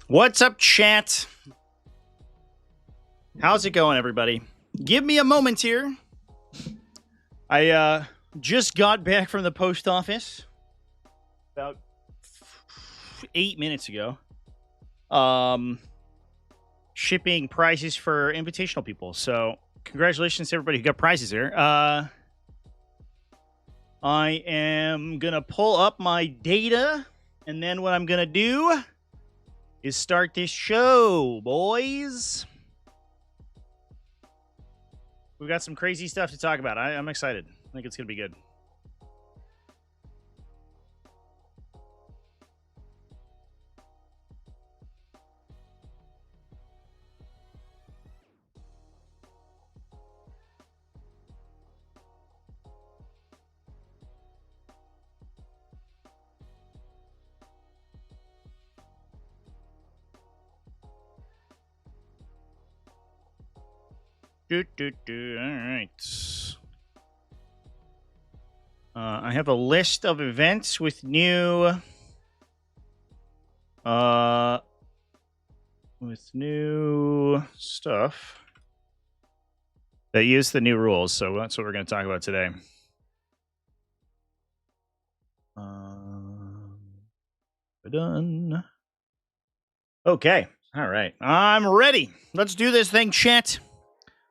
What's up, chat? How's it going, everybody? Give me a moment here. I just got back from the post office about 8 minutes ago. Shipping prizes for invitational people. So congratulations to everybody who got prizes there. I am gonna pull up my data, and then what I'm gonna do is start this show, boys. We've got some crazy stuff to talk about. I'm excited. I think it's going to be good. All right. I have a list of events with new stuff that use the new rules. So that's what we're going to talk about today. Done. Okay. All right. I'm ready. Let's do this thing, chat.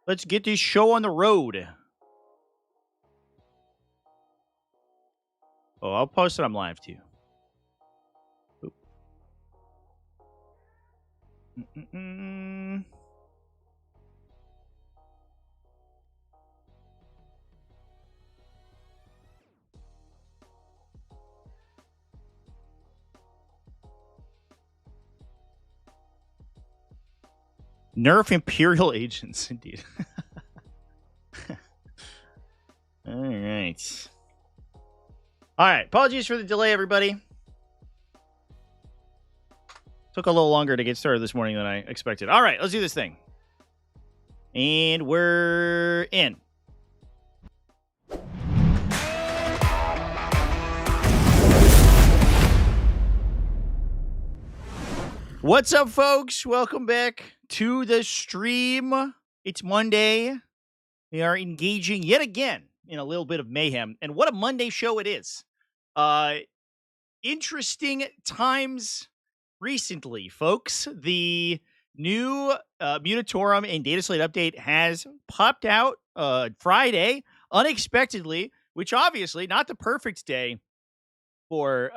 Let's get this show on the road. Oh, I'll post it on live too. Nerf Imperial agents, indeed. All right. All right. Apologies for the delay, everybody. Took a little longer to get started this morning than I expected. All right, let's do this thing. And we're in. What's up, folks? Welcome back to the stream. It's Monday. We are engaging yet again in a little bit of mayhem. And what a Monday show it is. Interesting times recently, folks. The new Militarum and data slate update has popped out Friday, unexpectedly, which obviously not the perfect day for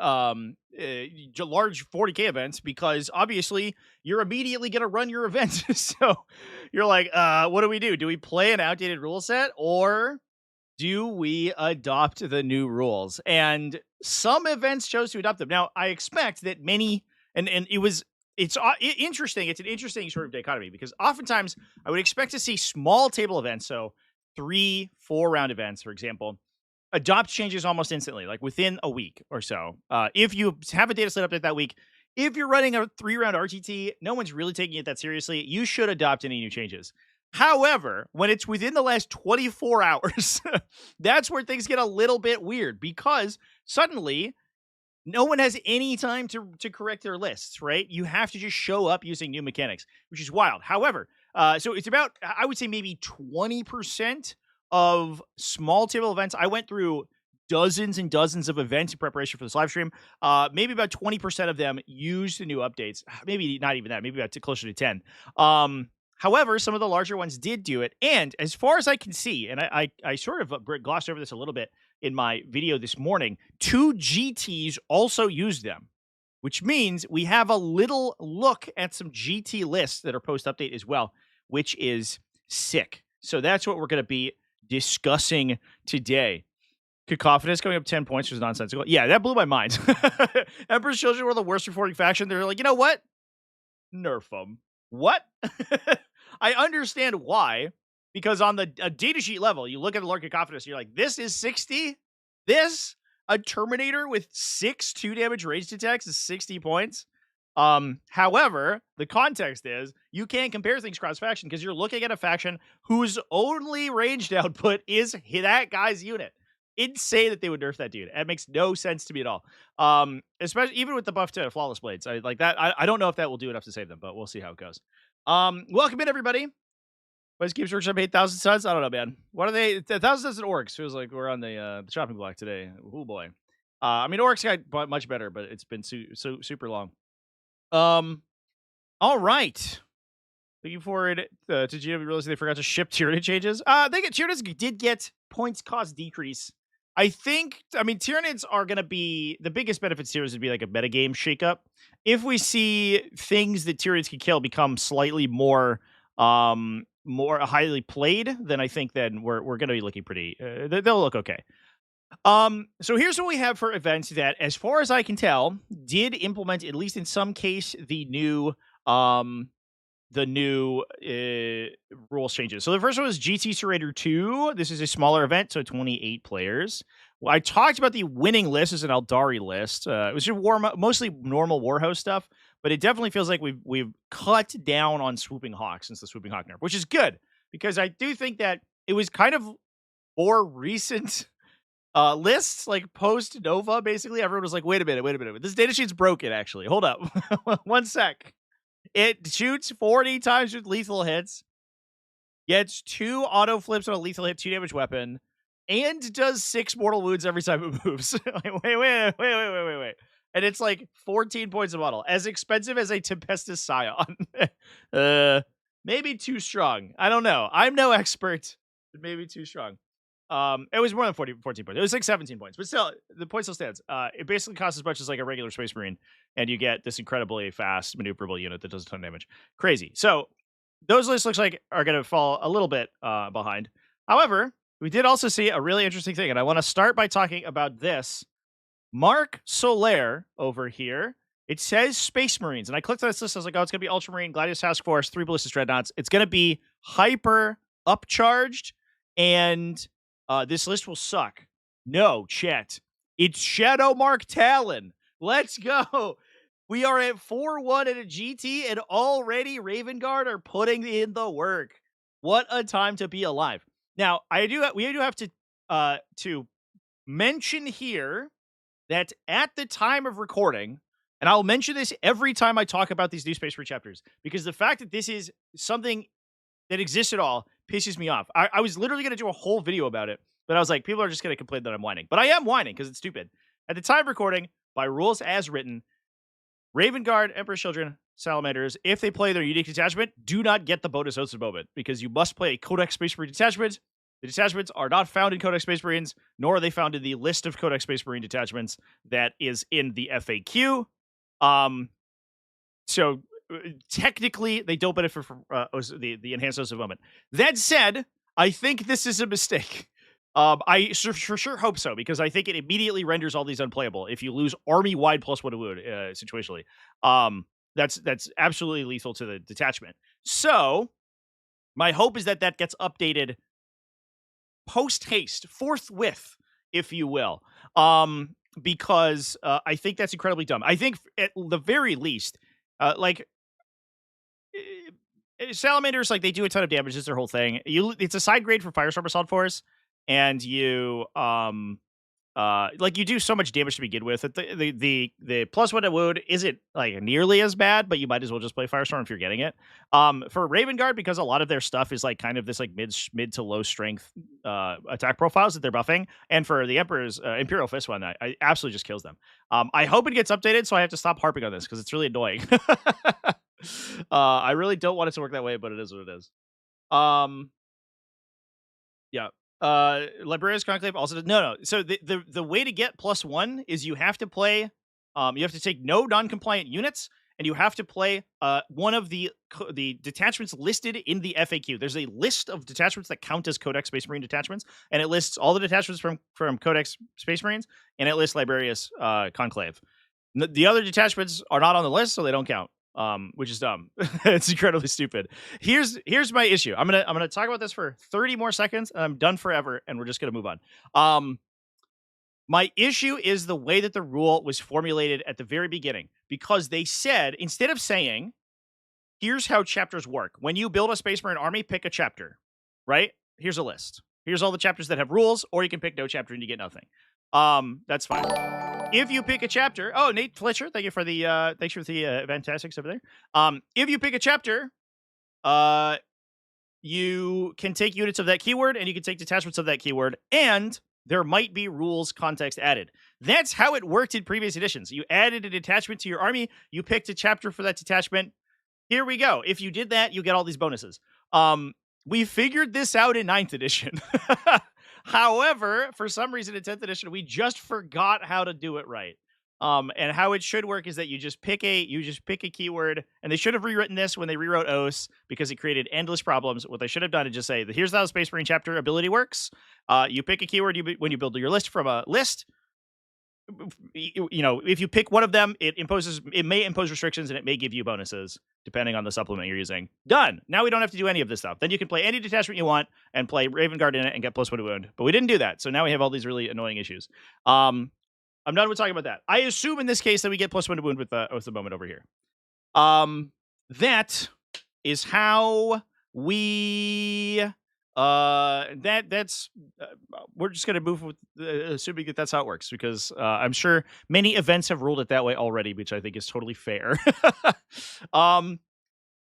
large 40K events, because obviously you're immediately going to run your events. So you're like, what do we do? Do we play an outdated rule set, or do we adopt the new rules? And some events chose to adopt them. Now, I expect that many, and it's interesting. It's an interesting sort of dichotomy, because oftentimes I would expect to see small table events, so 3-4 round events, for example, adopt changes almost instantly, like within a week or so. If you have a data slate update that week, if you're running a 3-round RTT, no one's really taking it that seriously. You should adopt any new changes. However, when it's within the last 24 hours, that's where things get a little bit weird, because suddenly no one has any time to correct their lists, right? You have to just show up using new mechanics, which is wild. However, so it's about, I would say, maybe 20% of small table events. I went through dozens and dozens of events in preparation for this live stream. Maybe about 20% of them used the new updates. Maybe not even that. Maybe about closer to 10. However, some of the larger ones did do it. And as far as I can see, and I sort of glossed over this a little bit in my video this morning, 2 GTs also used them, which means we have a little look at some GT lists that are post-update as well, which is sick. So that's what we're going to be discussing today. Cacophonous going up 10 points was nonsensical. Yeah, that blew my mind. Emperor's Children were the worst performing faction. They're like, you know what? Nerf them. What? I understand why, because on the datasheet level, you look at the Lord Cacophonous, you're like, this is 60? This? A Terminator with 6 2-damage ranged attacks is 60 points? However, the context is you can't compare things cross faction, because you're looking at a faction whose only ranged output is that guy's unit. insane that they would nerf that dude. It makes no sense to me at all. Especially even with the buff to flawless blades. I like that. I don't know if that will do enough to save them, but we'll see how it goes. Welcome in, everybody. West Games Workshop 8,000 suns. I don't know, man. What are they? 1,000 suns and orcs. Feels like we're on the chopping block today. Oh boy. I mean, orcs got much better, but it's been so super long. All right. Looking forward to GW realizing they forgot to ship Tyranid changes. Tyranids did get points cost decrease. I mean, Tyranids are going to be, the biggest benefits here is to be like a metagame shakeup. If we see things that Tyranids can kill become slightly more highly played, then I think then we're going to be looking pretty, they'll look okay. So here's what we have for events that, as far as I can tell, did implement, at least in some case, the new rules changes. So the first one was GT Serrator 2. This is a smaller event, so 28 players. Well, I talked about the winning list as an Eldari list. It was just mostly normal Warhost stuff, but it definitely feels like we've cut down on Swooping Hawk since the Swooping Hawk nerf, which is good, because I do think that it was kind of more recent lists, like post Nova. Basically, everyone was like, wait a minute. This data sheet's broken, actually. Hold up. 1 sec. It shoots 40 times with lethal hits, gets 2 auto flips on a lethal hit, 2 damage weapon, and does 6 mortal wounds every time it moves. Wait. And it's like 14 points a model. As expensive as a Tempestus Scion. Maybe too strong. I don't know. I'm no expert. But maybe too strong. It was more than 14 points. It was like 17 points, but still, the point still stands. It basically costs as much as like a regular Space Marine, and you get this incredibly fast maneuverable unit that does a ton of damage. Crazy. So those lists looks like are going to fall a little bit behind. However, we did also see a really interesting thing, and I want to start by talking about this. Mark Soler over here. It says Space Marines, and I clicked on this list. I was like, oh, it's going to be Ultramarine, Gladius Task Force, 3 Ballistic Dreadnoughts. It's going to be hyper upcharged, and this list will suck. No, chat. It's SHADOWMARK Talon. Let's go. We are at 4-1 at a GT, and already Raven Guard are putting in the work. What a time to be alive. Now, we do have to mention here that at the time of recording, and I'll mention this every time I talk about these new Space Marine chapters, because the fact that this is something that exists at all pisses me off. I was literally going to do a whole video about it, but I was like, people are just going to complain that I'm whining. But I am whining because it's stupid. At the time of recording, by rules as written, Raven Guard, Emperor's Children, Salamanders, if they play their unique detachment, do not get the bonus host of the moment, because you must play a Codex Space Marine detachment. The detachments are not found in Codex Space Marines, nor are they found in the list of Codex Space Marine detachments that is in the FAQ. So technically, they don't benefit from the enhanced host of the moment. That said, I think this is a mistake. I for sure hope so, because I think it immediately renders all these unplayable if you lose army-wide +1 wound situationally. That's absolutely lethal to the detachment. So my hope is that gets updated post-haste, forthwith, if you will, because I think that's incredibly dumb. I think at the very least, Salamanders, like, they do a ton of damage. It's their whole thing. It's a side grade for Firestorm Assault Force, and you you do so much damage to begin with. The +1 to wound isn't like nearly as bad, but you might as well just play Firestorm if you're getting it. For Raven Guard, because a lot of their stuff is like kind of this like mid to low strength attack profiles that they're buffing, and for the Emperor's Imperial Fist one, I absolutely just kills them. I hope it gets updated, so I have to stop harping on this because it's really annoying. I really don't want it to work that way, but it is what it is. Yeah. Librarian's Conclave also does, no. So the way to get +1 is you have to play, you have to take no non-compliant units, and you have to play one of the detachments listed in the FAQ. There's a list of detachments that count as Codex Space Marine detachments, and it lists all the detachments from Codex Space Marines, and it lists Librarius Conclave. The other detachments are not on the list, so they don't count. Which is dumb. It's incredibly stupid. Here's my issue. I'm gonna talk about this for 30 more seconds, and I'm done forever, and we're just gonna move on. My issue is the way that the rule was formulated at the very beginning, because they said, instead of saying, here's how chapters work. When you build a Space Marine army, pick a chapter, right? Here's a list. Here's all the chapters that have rules, or you can pick no chapter and you get nothing. That's fine. If you pick a chapter, oh, Nate Fletcher, thank you for the thanks for the fantastics over there. If you pick a chapter, you can take units of that keyword and you can take detachments of that keyword, and there might be rules context added. That's how it worked in previous editions. You added a detachment to your army, you picked a chapter for that detachment. Here we go. If you did that, you get all these bonuses. We figured this out in 9th edition. However, for some reason in 10th edition, we just forgot how to do it right. And how it should work is that you just pick a keyword, and they should have rewritten this when they rewrote OS because it created endless problems. What they should have done is just say, here's how the Space Marine chapter ability works. You pick a keyword when you build your list from a list. You know, if you pick one of them, it may impose restrictions and it may give you bonuses depending on the supplement you're using. Done. Now we don't have to do any of this stuff. Then you can play any detachment you want and play Raven Guard in it and get +1 to wound. But we didn't do that, so now we have all these really annoying issues. I'm done with talking about that. I assume in this case that we get +1 to wound with the moment over here. That is how we. That's we're just gonna move with assuming that that's how it works, because I'm sure many events have ruled it that way already, which I think is totally fair. All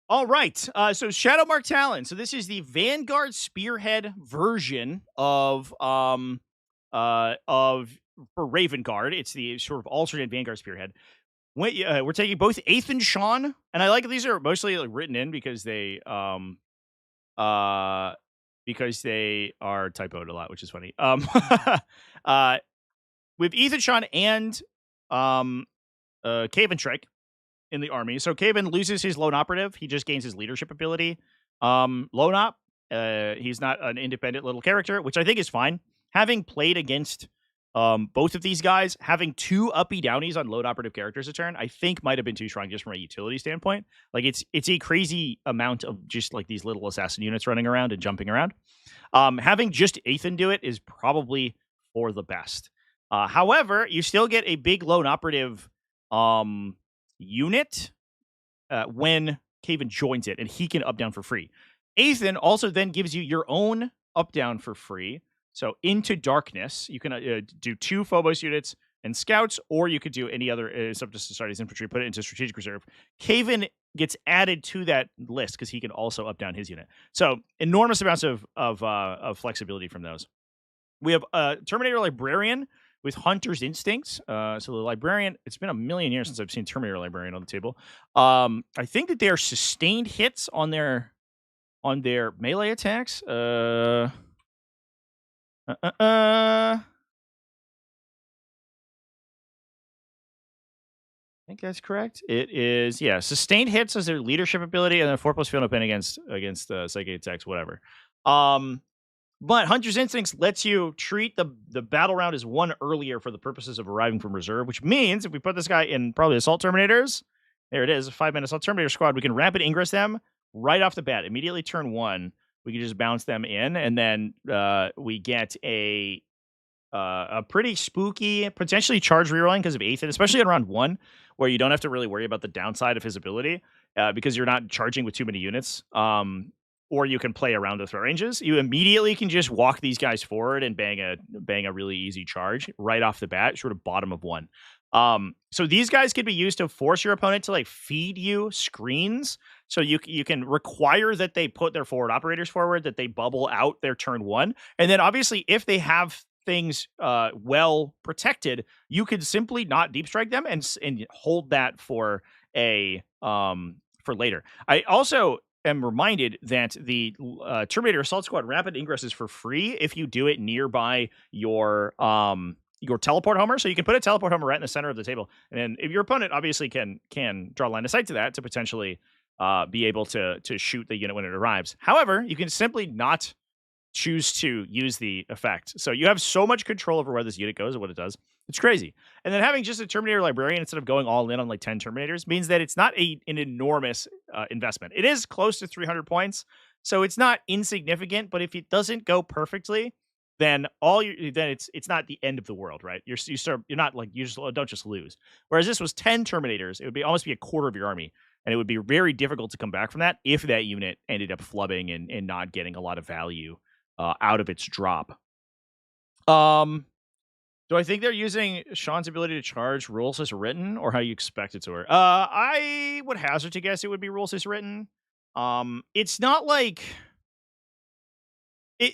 right. So SHADOWMARK Talon. So this is the Vanguard Spearhead version of for Raven Guard. It's the sort of alternate Vanguard Spearhead. We're taking both Aeth and Sean, and I like these are mostly like written in because they are typoed a lot, which is funny. With Ethan, Sean, and Caven Trek in the army. So Caven loses his lone operative. He just gains his leadership ability. Lone op, he's not an independent little character, which I think is fine. Having played against both of these guys, having 2 uppy downies on lone operative characters a turn, I think might have been too strong just from a utility standpoint. Like it's a crazy amount of just like these little assassin units running around and jumping around. Having just Ethan do it is probably for the best. However, you still get a big lone operative unit when Caven joins it, and he can up down for free. Ethan also then gives you your own up down for free. So Into Darkness, you can do 2 Phobos units and scouts, or you could do any other subject to start his infantry, put it into strategic reserve. Caven gets added to that list because he can also up down his unit. So enormous amounts of flexibility from those. We have Terminator Librarian with Hunter's Instincts. So the Librarian, it's been a million years since I've seen Terminator Librarian on the table. I think that they are sustained hits on their melee attacks. I think that's correct. It is, yeah. Sustained hits as their leadership ability, and then 4+ field open against psychic attacks, whatever. But Hunter's Instincts lets you treat the battle round as 1 earlier for the purposes of arriving from reserve, which means if we put this guy in probably Assault Terminators, there it is, a 5-man Assault Terminator squad, we can rapid ingress them right off the bat, immediately turn 1. We can just bounce them in, and then we get a pretty spooky, potentially charge rerolling because of Ethan, especially in round 1, where you don't have to really worry about the downside of his ability because you're not charging with too many units. Or you can play around the throw ranges. You immediately can just walk these guys forward and bang a really easy charge right off the bat, sort of bottom of 1. So these guys can be used to force your opponent to like feed you screens. So you can require that they put their forward operators forward, that they bubble out their turn 1. And then obviously if they have things well protected, you could simply not deep strike them and hold that for for later. I also am reminded that the Terminator Assault Squad rapid ingress is for free if you do it nearby your teleport homer. So you can put a teleport homer right in the center of the table, and then if your opponent obviously can draw line of sight to that to potentially be able to shoot the unit when it arrives. However, you can simply not choose to use the effect. So you have so much control over where this unit goes and what it does. It's crazy. And then having just a Terminator Librarian instead of going all in on like 10 Terminators means that it's not an enormous investment. It is close to 300 points, so it's not insignificant, but if it doesn't go perfectly, then it's not the end of the world, right? You're not like, you just don't just lose. Whereas this was 10 Terminators, it would almost be a quarter of your army, and it would be very difficult to come back from that if that unit ended up flubbing and not getting a lot of value out of its drop. Do I think they're using Sean's ability to charge rules as written, or how you expect it to work? I would hazard to guess it would be rules as written. It's not like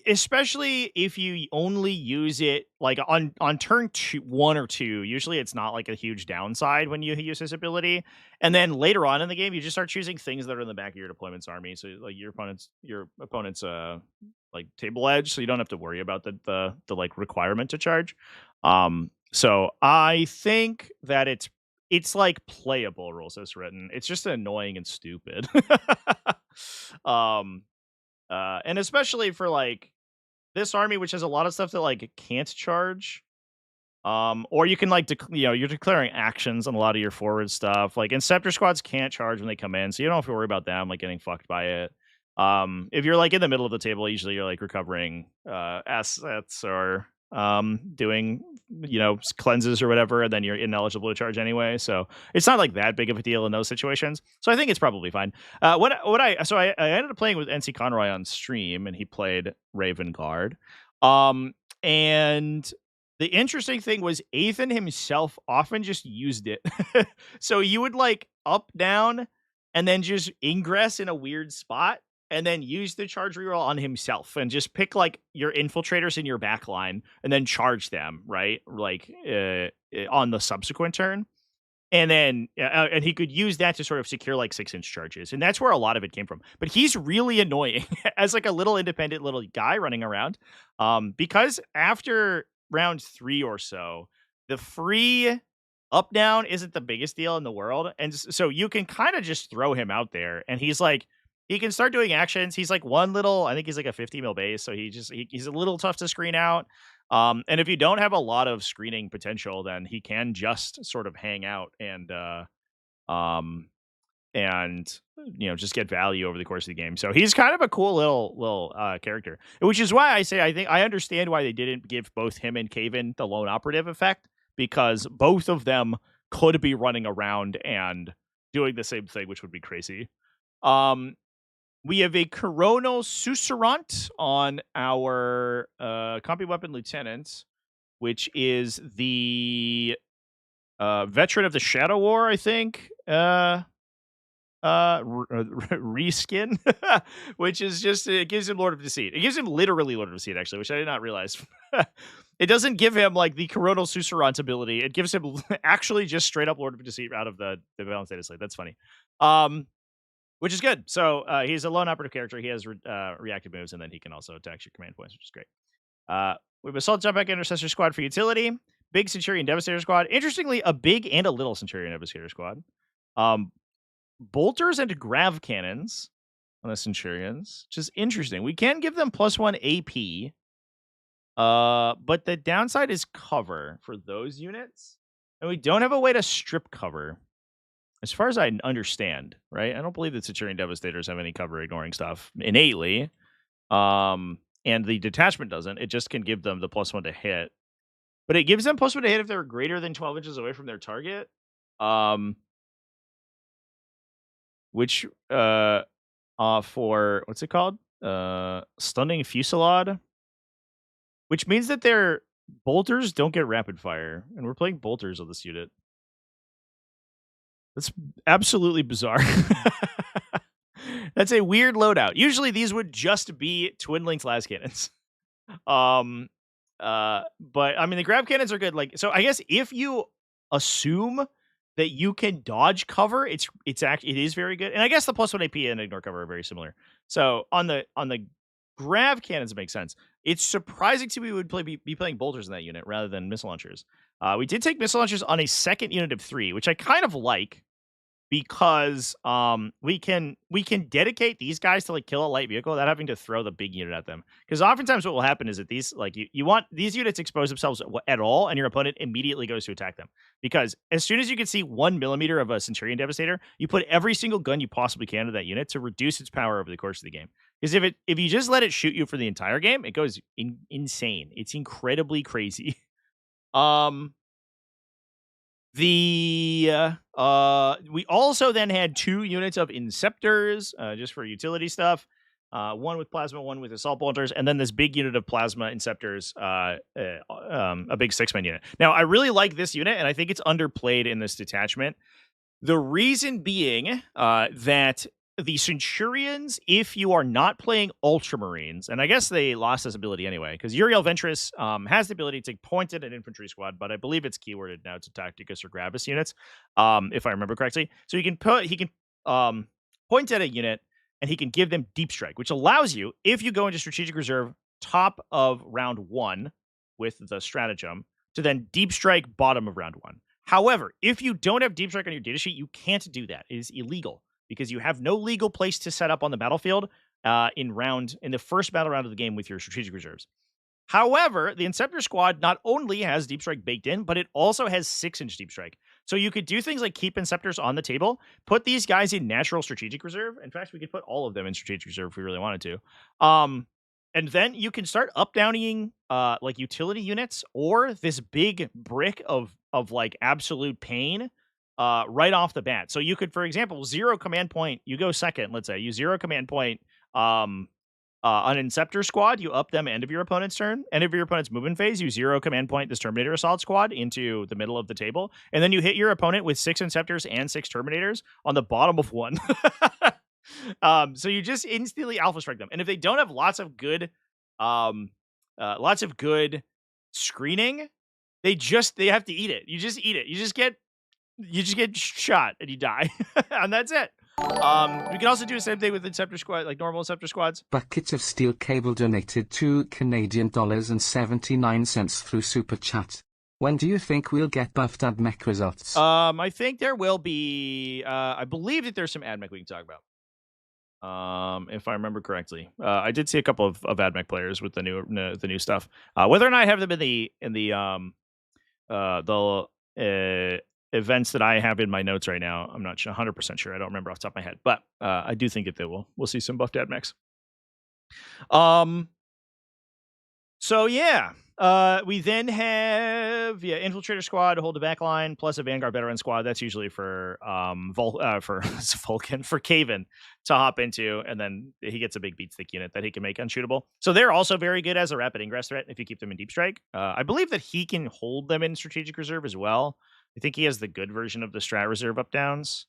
especially if you only use it like on turn 1 or 2. Usually, it's not like a huge downside when you use this ability. And then later on in the game, you just start choosing things that are in the back of your deployment's army. So like your opponent's like table edge, so you don't have to worry about the like requirement to charge. So I think that it's like playable rules as written. It's just annoying and stupid. um and especially for like this army, which has a lot of stuff that like can't charge. Or you can like you're declaring actions on a lot of your forward stuff. Like Inceptor squads can't charge when they come in, so you don't have to worry about them like getting fucked by it. If you're like in the middle of the table, usually you're like recovering assets or doing cleanses or whatever, and then you're ineligible to charge anyway. So it's not like that big of a deal in those situations. So I think it's probably fine. I ended up playing with NC Conroy on stream, and he played Raven Guard. And the interesting thing was Ethan himself often just used it. So you would like up, down, and then just ingress in a weird spot, and then use the charge reroll on himself, and just pick like your infiltrators in your back line, and then charge them, right? Like on the subsequent turn. And then and he could use that to sort of secure like 6-inch charges. And that's where a lot of it came from. But he's really annoying as like a little independent little guy running around. Because after round 3 or so, the free up down isn't the biggest deal in the world. And so you can kind of just throw him out there, and he's like, he can start doing actions. He's like I think he's like a 50 mil base. So he's a little tough to screen out. And if you don't have a lot of screening potential, then he can just sort of hang out and just get value over the course of the game. So he's kind of a cool little character, which is why I say I think I understand why they didn't give both him and Caven the lone operative effect, because both of them could be running around and doing the same thing, which would be crazy. We have a Coronal Susurrant on our Compy Weapon Lieutenant, which is the veteran of the Shadow War, I think. Reskin, which is just, it gives him Lord of Deceit. It gives him literally Lord of Deceit, actually, which I did not realize. It doesn't give him like the Coronal Susurrant ability. It gives him actually just straight up Lord of Deceit out of the Balanced Data Slate. That's funny. Which is good. So he's a lone operative character. He has reactive moves, and then he can also attack your command points, which is great. We have Assault Jump Back Intercessor Squad for utility. Big Centurion Devastator Squad. Interestingly, a big and a little Centurion Devastator Squad. Bolters and Grav Cannons on the Centurions, which is interesting. We can give them +1 AP. But the downside is cover for those units. And we don't have a way to strip cover, as far as I understand, right? I don't believe that Centurion Devastators have any cover ignoring stuff innately. And the detachment doesn't. It just can give them the +1 to hit. But it gives them +1 to hit if they're greater than 12 inches away from their target. Which for what's it called? Stunning Fusillade. Which means that their bolters don't get rapid fire. And we're playing bolters on this unit. That's absolutely bizarre. That's a weird loadout. Usually these would just be twin linked las cannons. But I mean the grab cannons are good. Like, so I guess if you assume that you can dodge cover, it is very good. And I guess the +1 AP and ignore cover are very similar. So on the grav cannons, it makes sense. It's surprising to me we would be playing bolters in that unit rather than missile launchers. We did take missile launchers on a second unit of 3, which I kind of like, because we can dedicate these guys to like kill a light vehicle without having to throw the big unit at them. Because oftentimes what will happen is that these like you want these units expose themselves at all, and your opponent immediately goes to attack them. Because as soon as you can see 1 millimeter of a Centurion Devastator, you put every single gun you possibly can to that unit to reduce its power over the course of the game. Because if you just let it shoot you for the entire game, it goes insane. It's incredibly crazy. We also then had 2 units of Inceptors just for utility stuff. one with plasma, one with assault bolters, and then this big unit of plasma inceptors, a big 6-man unit. Now, I really like this unit, and I think it's underplayed in this detachment. The reason being that the Centurions, if you are not playing Ultramarines, and I guess they lost this ability anyway, because Uriel Ventress has the ability to point at an infantry squad, but I believe it's keyworded now to Tacticus or Gravis units, if I remember correctly. So he can point at a unit, and he can give them Deep Strike, which allows you, if you go into Strategic Reserve top of round 1 with the stratagem, to then Deep Strike bottom of round 1. However, if you don't have Deep Strike on your datasheet, you can't do that. It is illegal because you have no legal place to set up on the battlefield in the first battle round of the game with your strategic reserves. However, the Inceptor squad not only has Deep Strike baked in, but it also has 6-inch Deep Strike. So you could do things like keep Inceptors on the table, put these guys in natural strategic reserve. In fact, we could put all of them in strategic reserve if we really wanted to. And then you can start up-downing like utility units or this big brick of like absolute pain right off the bat. So you could, for example, 0 command point. You go second, let's say. You 0 command point an Inceptor squad. You up them end of your opponent's turn. End of your opponent's movement phase. You 0 command point this Terminator Assault squad into the middle of the table. And then you hit your opponent with 6 Inceptors and 6 Terminators on the bottom of 1. So you just instantly alpha strike them. And if they don't have lots of good screening, they have to eat it. You just eat it. You just get shot and you die. And that's it. We can also do the same thing with Inceptor squad, like normal Inceptor squads. Bucket of Steel Cable donated $2 Canadian through Super Chat. When do you think we'll get buffed admech results? I think there will be. I believe that there's some admech we can talk about. If I remember correctly, I did see a couple of admech players with the new stuff. Whether or not I have them in the events that I have in my notes right now, I'm not 100% sure. I don't remember off the top of my head, but I do think that we'll see some buffed admechs. So yeah. We then have Infiltrator squad to hold the back line, plus a Vanguard veteran squad. That's usually for Vulcan, for Caven to hop into, and then he gets a big beat stick unit that he can make unshootable. So they're also very good as a rapid ingress threat if you keep them in Deep Strike. I believe that he can hold them in Strategic Reserve as well. I think he has the good version of the Strat Reserve up downs.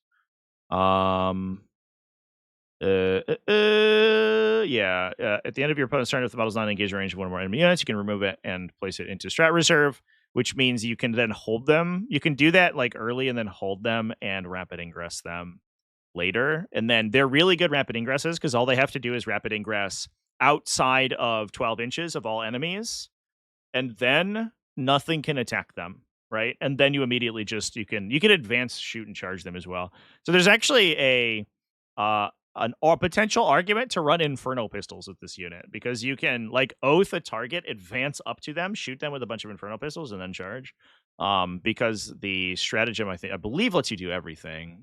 At the end of your opponent's turn, if the battle's not engaged in range of one or more enemy units, you can remove it and place it into Strat Reserve, which means you can then hold them. You can do that like early and then hold them and rapid ingress them later. And then they're really good rapid ingresses because all they have to do is rapid ingress outside of 12 inches of all enemies, and then nothing can attack them, right? And then you immediately you can advance, shoot, and charge them as well. So there's actually an potential argument to run Inferno pistols with this unit, because you can like oath a target, advance up to them, shoot them with a bunch of Inferno pistols, and then charge. Because the stratagem, I believe, lets you do everything.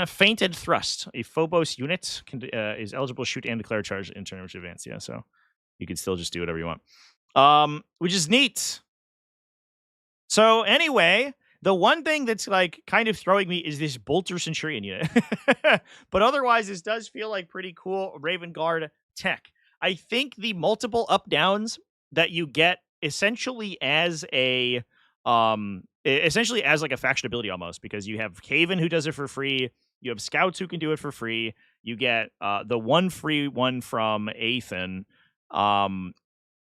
Fainted Thrust. A Phobos unit is eligible to shoot and declare charge in turn of advance. Yeah, so you can still just do whatever you want. Which is neat. So anyway, the one thing that's like kind of throwing me is this Bolter Centurion unit. But otherwise, this does feel like pretty cool Raven Guard tech. I think the multiple up downs that you get essentially as like a faction ability almost, because you have Caven who does it for free. You have Scouts who can do it for free. You get the one free one from Athan.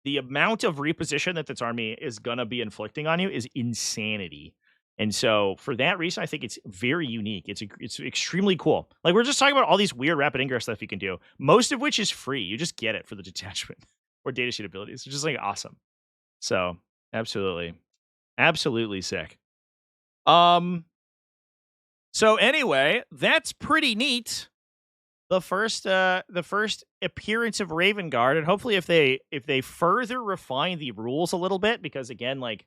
The amount of reposition that this army is going to be inflicting on you is insanity. And so for that reason, I think it's very unique. It's extremely cool. Like, we're just talking about all these weird rapid ingress stuff you can do, most of which is free. You just get it for the detachment or datasheet abilities. It's just like awesome. So absolutely sick. So anyway, that's pretty neat. The first appearance of Raven Guard, and hopefully if they further refine the rules a little bit, because again, like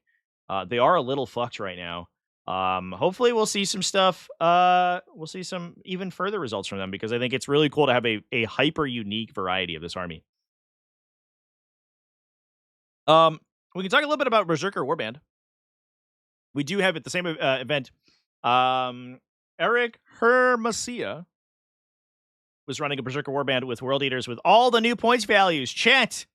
they are a little fucked right now. Hopefully we'll see some stuff. We'll see some even further results from them, because I think it's really cool to have a hyper unique variety of this army. We can talk a little bit about Berzerker Warband. We do have at the same event, Eric Hermasia was running a Berzerker Warband with World Eaters with all the new points values. Chat,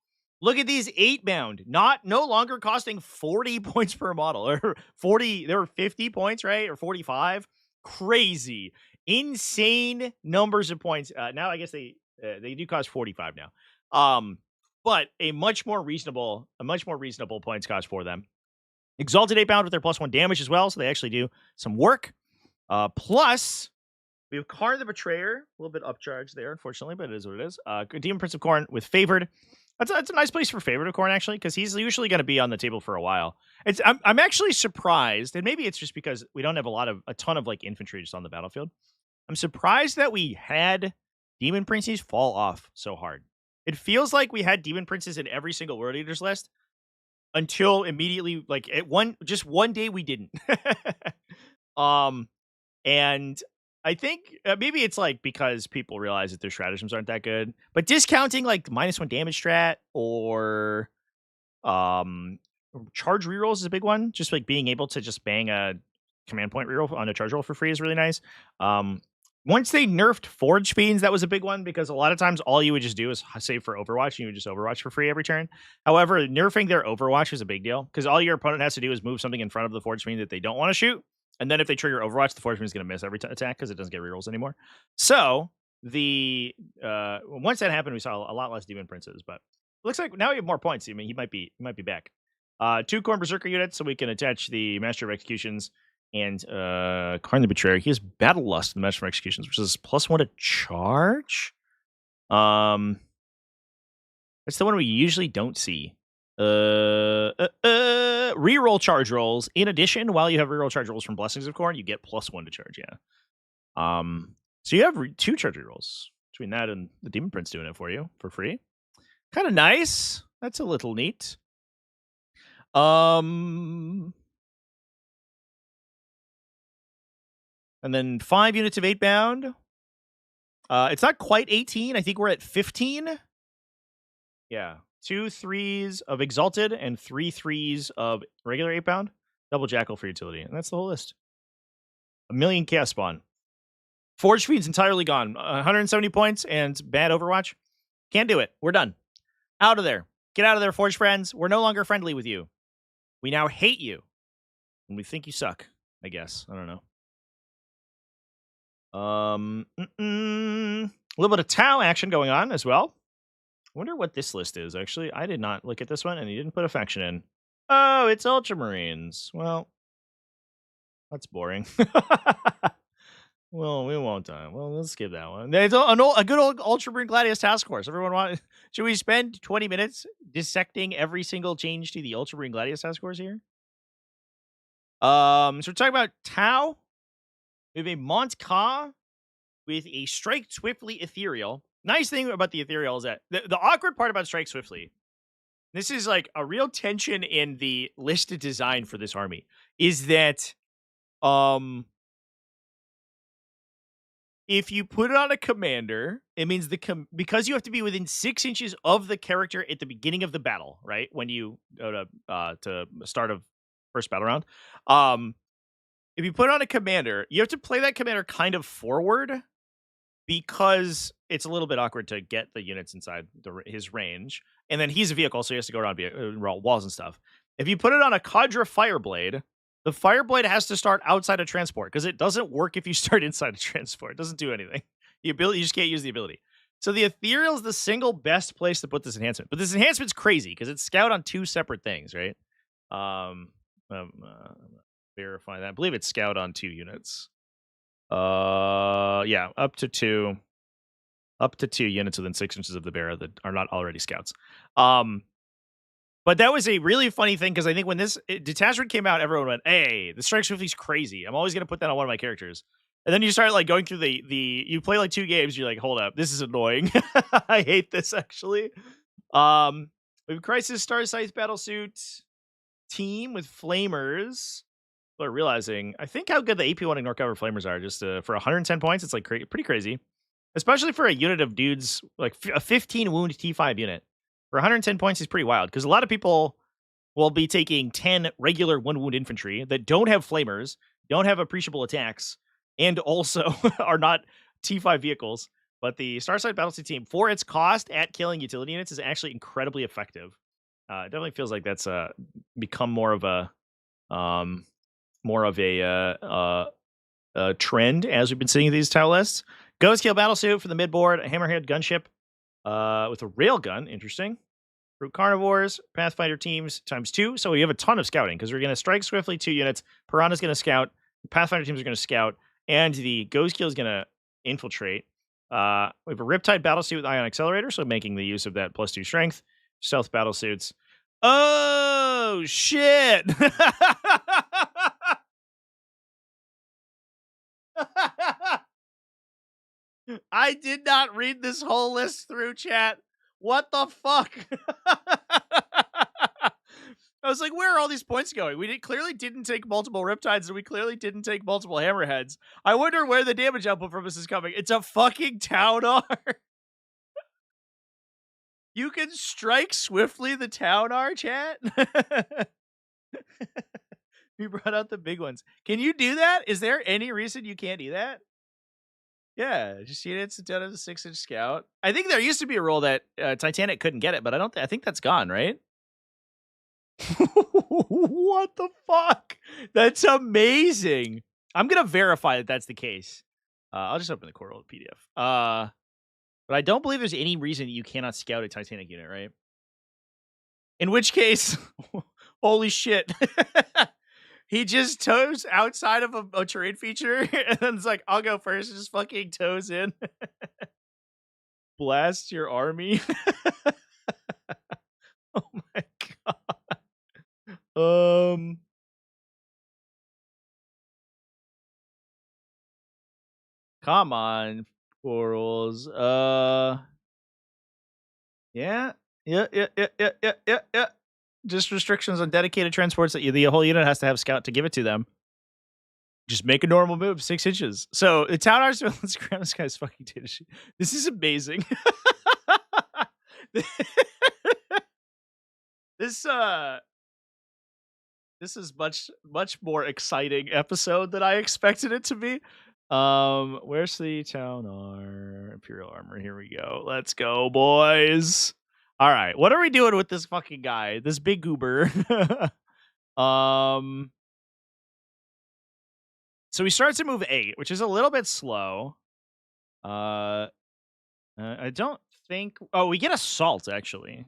look at these 8-bound, no longer costing 40 points per model, or 40, there were 50 points, right? Or 45. Crazy. Insane numbers of points. Now I guess they do cost 45 now. But a much more reasonable points cost for them. Exalted 8-bound with their +1 damage as well, so they actually do some work. Plus, we have Karn the Betrayer, a little bit upcharged there, unfortunately, but it is what it is. Demon Prince of Khorne with Favored. That's a nice place for Favored of Khorne, actually, because he's usually going to be on the table for a while. I'm actually surprised, and maybe it's just because we don't have a ton of like infantry just on the battlefield. I'm surprised that we had Demon Princes fall off so hard. It feels like we had Demon Princes in every single World Eaters list until immediately, like just one day we didn't. And I think maybe it's like because people realize that their stratagems aren't that good, but discounting like -1 damage strat or charge rerolls is a big one. Just like being able to just bang a command point reroll on a charge roll for free is really nice. Once they nerfed Forge Fiends, that was a big one because a lot of times all you would just do is save for Overwatch and you would just Overwatch for free every turn. However, nerfing their Overwatch is a big deal because all your opponent has to do is move something in front of the Forge Fiend that they don't want to shoot. And then if they trigger Overwatch, the Forge Fiend is going to miss every attack because it doesn't get rerolls anymore. So once that happened, we saw a lot less Demon Princes, but it looks like now we have more points. I mean, he might be back. 2 Khorne Berzerker units, so we can attach the Master of Executions and Karn the Betrayer. He has Battle Lust in the Master of Executions, which is +1 to charge. That's the one we usually don't see. Reroll charge rolls. In addition, while you have reroll charge rolls from Blessings of Khorne, you get +1 to charge. Yeah. So you have 2 charge rerolls between that and the Demon Prince doing it for you for free. Kind of nice. That's a little neat. And then 5 units of 8-bound. It's not quite 18. I think we're at 15. Yeah. 2 3s of Exalted and 3 3s of regular 8-bound. Double Jackal for utility. And that's the whole list. 1 million Chaos Spawn. Forge Fiend's entirely gone. 170 points and bad Overwatch. Can't do it. We're done. Out of there. Get out of there, Forge friends. We're no longer friendly with you. We now hate you. And we think you suck, I guess. I don't know. A little bit of Tau action going on as well. I wonder what this list is, actually. I did not look at this one, and he didn't put a faction in. Oh, it's Ultramarines. Well, that's boring. Well, we won't time. Well, let's skip that one. There's a good old Ultramarine Gladius task force. Everyone should we spend 20 minutes dissecting every single change to the Ultramarine Gladius task force here? So we're talking about Tau. We have a Mont Ka with a Strike Swiftly Ethereal. Nice thing about the Ethereal is that the awkward part about Strike Swiftly, this is like a real tension in the listed design for this army, is that if you put it on a commander, it means because you have to be within 6 inches of the character at the beginning of the battle, right? When you go to start of first battle round. If you put on a commander, you have to play that commander kind of forward because it's a little bit awkward to get the units inside his range. And then he's a vehicle, so he has to go around walls and stuff. If you put it on a Cadre Fireblade, the Fireblade has to start outside of transport because it doesn't work if you start inside of transport. It doesn't do anything. You just can't use the ability. So the Ethereal is the single best place to put this enhancement. But this enhancement's crazy because it's scout on 2 separate things, right? Verify that. I believe it's scout on 2 units. Yeah, up to 2 units within 6 inches of the bearer that are not already scouts. But that was a really funny thing because I think when this detachment came out, everyone went, "Hey, the Strike Swiftly's crazy. I'm always gonna put that on one of my characters." And then you start like going through you play like 2 games, you're like, "Hold up, this is annoying. I hate this actually." We have Crisis Star Scythe Battlesuit team with Flamers. People are realizing, I think how good the AP1 Ignore Cover Flamers are. Just for 110 points, it's like pretty crazy. Especially for a unit of dudes, like a 15 wound T5 unit. For 110 points is pretty wild, because a lot of people will be taking 10 regular 1 wound infantry that don't have Flamers, don't have appreciable attacks, and also are not T5 vehicles. But the Starsight Battlestate team, for its cost at killing utility units, is actually incredibly effective. It definitely feels like that's become more of a trend as we've been seeing these tile lists. Ghost Kill Battlesuit for the midboard, a Hammerhead gunship with a railgun, interesting. Brute Carnivores, Pathfinder teams ×2. So we have a ton of scouting because we're going to strike swiftly 2 units. Piranha's going to scout. Pathfinder teams are going to scout. And the Ghost Kill is going to infiltrate. We have a Riptide Battlesuit with Ion Accelerator, so making the use of that +2 strength. Stealth Battlesuits. Oh, shit! I did not read this whole list through, chat. What the fuck? I was like, where are all these points going? We clearly didn't take multiple Riptides, and we clearly didn't take multiple Hammerheads. I wonder where the damage output from this is coming. It's a fucking TAUNAR. You can strike swiftly the TAUNAR, chat? We brought out the big ones. Can you do that? Is there any reason you can't do that? Yeah, just units instead of the 6-inch scout. I think there used to be a rule that Titanic couldn't get it, but I think that's gone, right? What the fuck? That's amazing. I'm gonna verify that that's the case. I'll just open the core roll PDF. But I don't believe there's any reason you cannot scout a Titanic unit, right? In which case, holy shit. He just toes outside of a terrain feature, and then it's like, I'll go first, just fucking toes in. Blast your army. Oh my god. Come on, Corals. Yeah. Just restrictions on dedicated transports that the whole unit has to have scout to give it to them. Just make a normal move, 6 inches. So the TAUNAR surveillance ground, this guy's fucking data sheet. This is amazing. This is much more exciting episode than I expected it to be. Where's the TAUNAR Imperial Armor? Here we go. Let's go, boys. All right, what are we doing with this fucking guy? This big goober. So he starts at move 8, which is a little bit slow. I don't think. Oh, we get assault actually,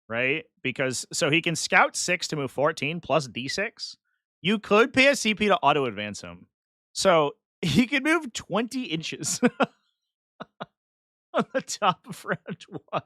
right? Because so he can scout 6 to move 14 plus D6. You could pay a CP to auto advance him, so he could move 20 inches on the top of round 1.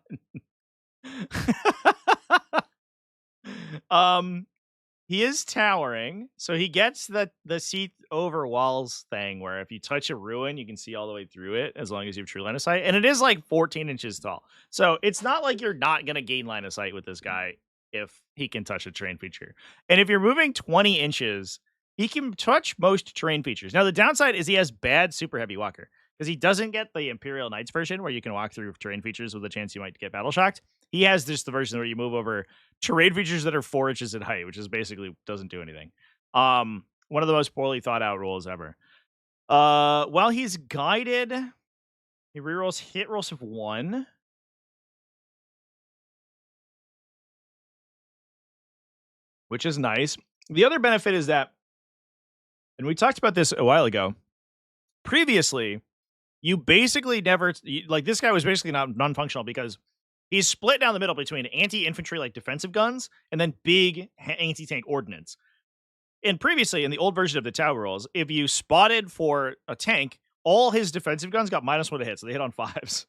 He is towering, so he gets the see over walls thing where if you touch a ruin, you can see all the way through it as long as you have true line of sight. And it is like 14 inches tall. So it's not like you're not going to gain line of sight with this guy if he can touch a terrain feature. And if you're moving 20 inches, he can touch most terrain features. Now, the downside is he has bad super heavy walker because he doesn't get the Imperial Knights version where you can walk through terrain features with a chance you might get battle shocked. He has just the version where you move over terrain features that are 4 inches in height, which is basically doesn't do anything. One of the most poorly thought out rules ever. While he's guided, he rerolls hit rolls of 1. Which is nice. The other benefit is that, and we talked about this a while ago, previously, you basically never, like this guy was basically non-functional because he's split down the middle between anti-infantry, like defensive guns, and then big anti-tank ordnance. And previously, in the old version of the Tau rules, if you spotted for a tank, all his defensive guns got -1 to hit, so they hit on 5s.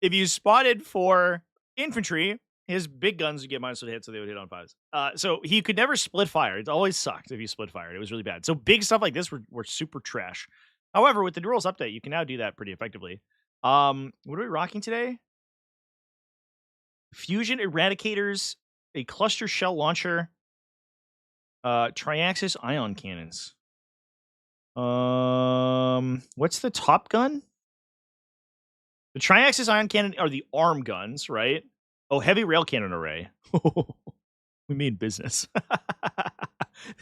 If you spotted for infantry, his big guns would get -1 to hit, so they would hit on 5s. So he could never split fire. It always sucked if you split fired. It was really bad. So big stuff like this were super trash. However, with the rules update, you can now do that pretty effectively. What are we rocking today? Fusion Eradicators, a cluster shell launcher, Triaxis ion cannons. What's the top gun? The Triaxis ion cannon are the arm guns, right? Oh, heavy rail cannon array. We mean business.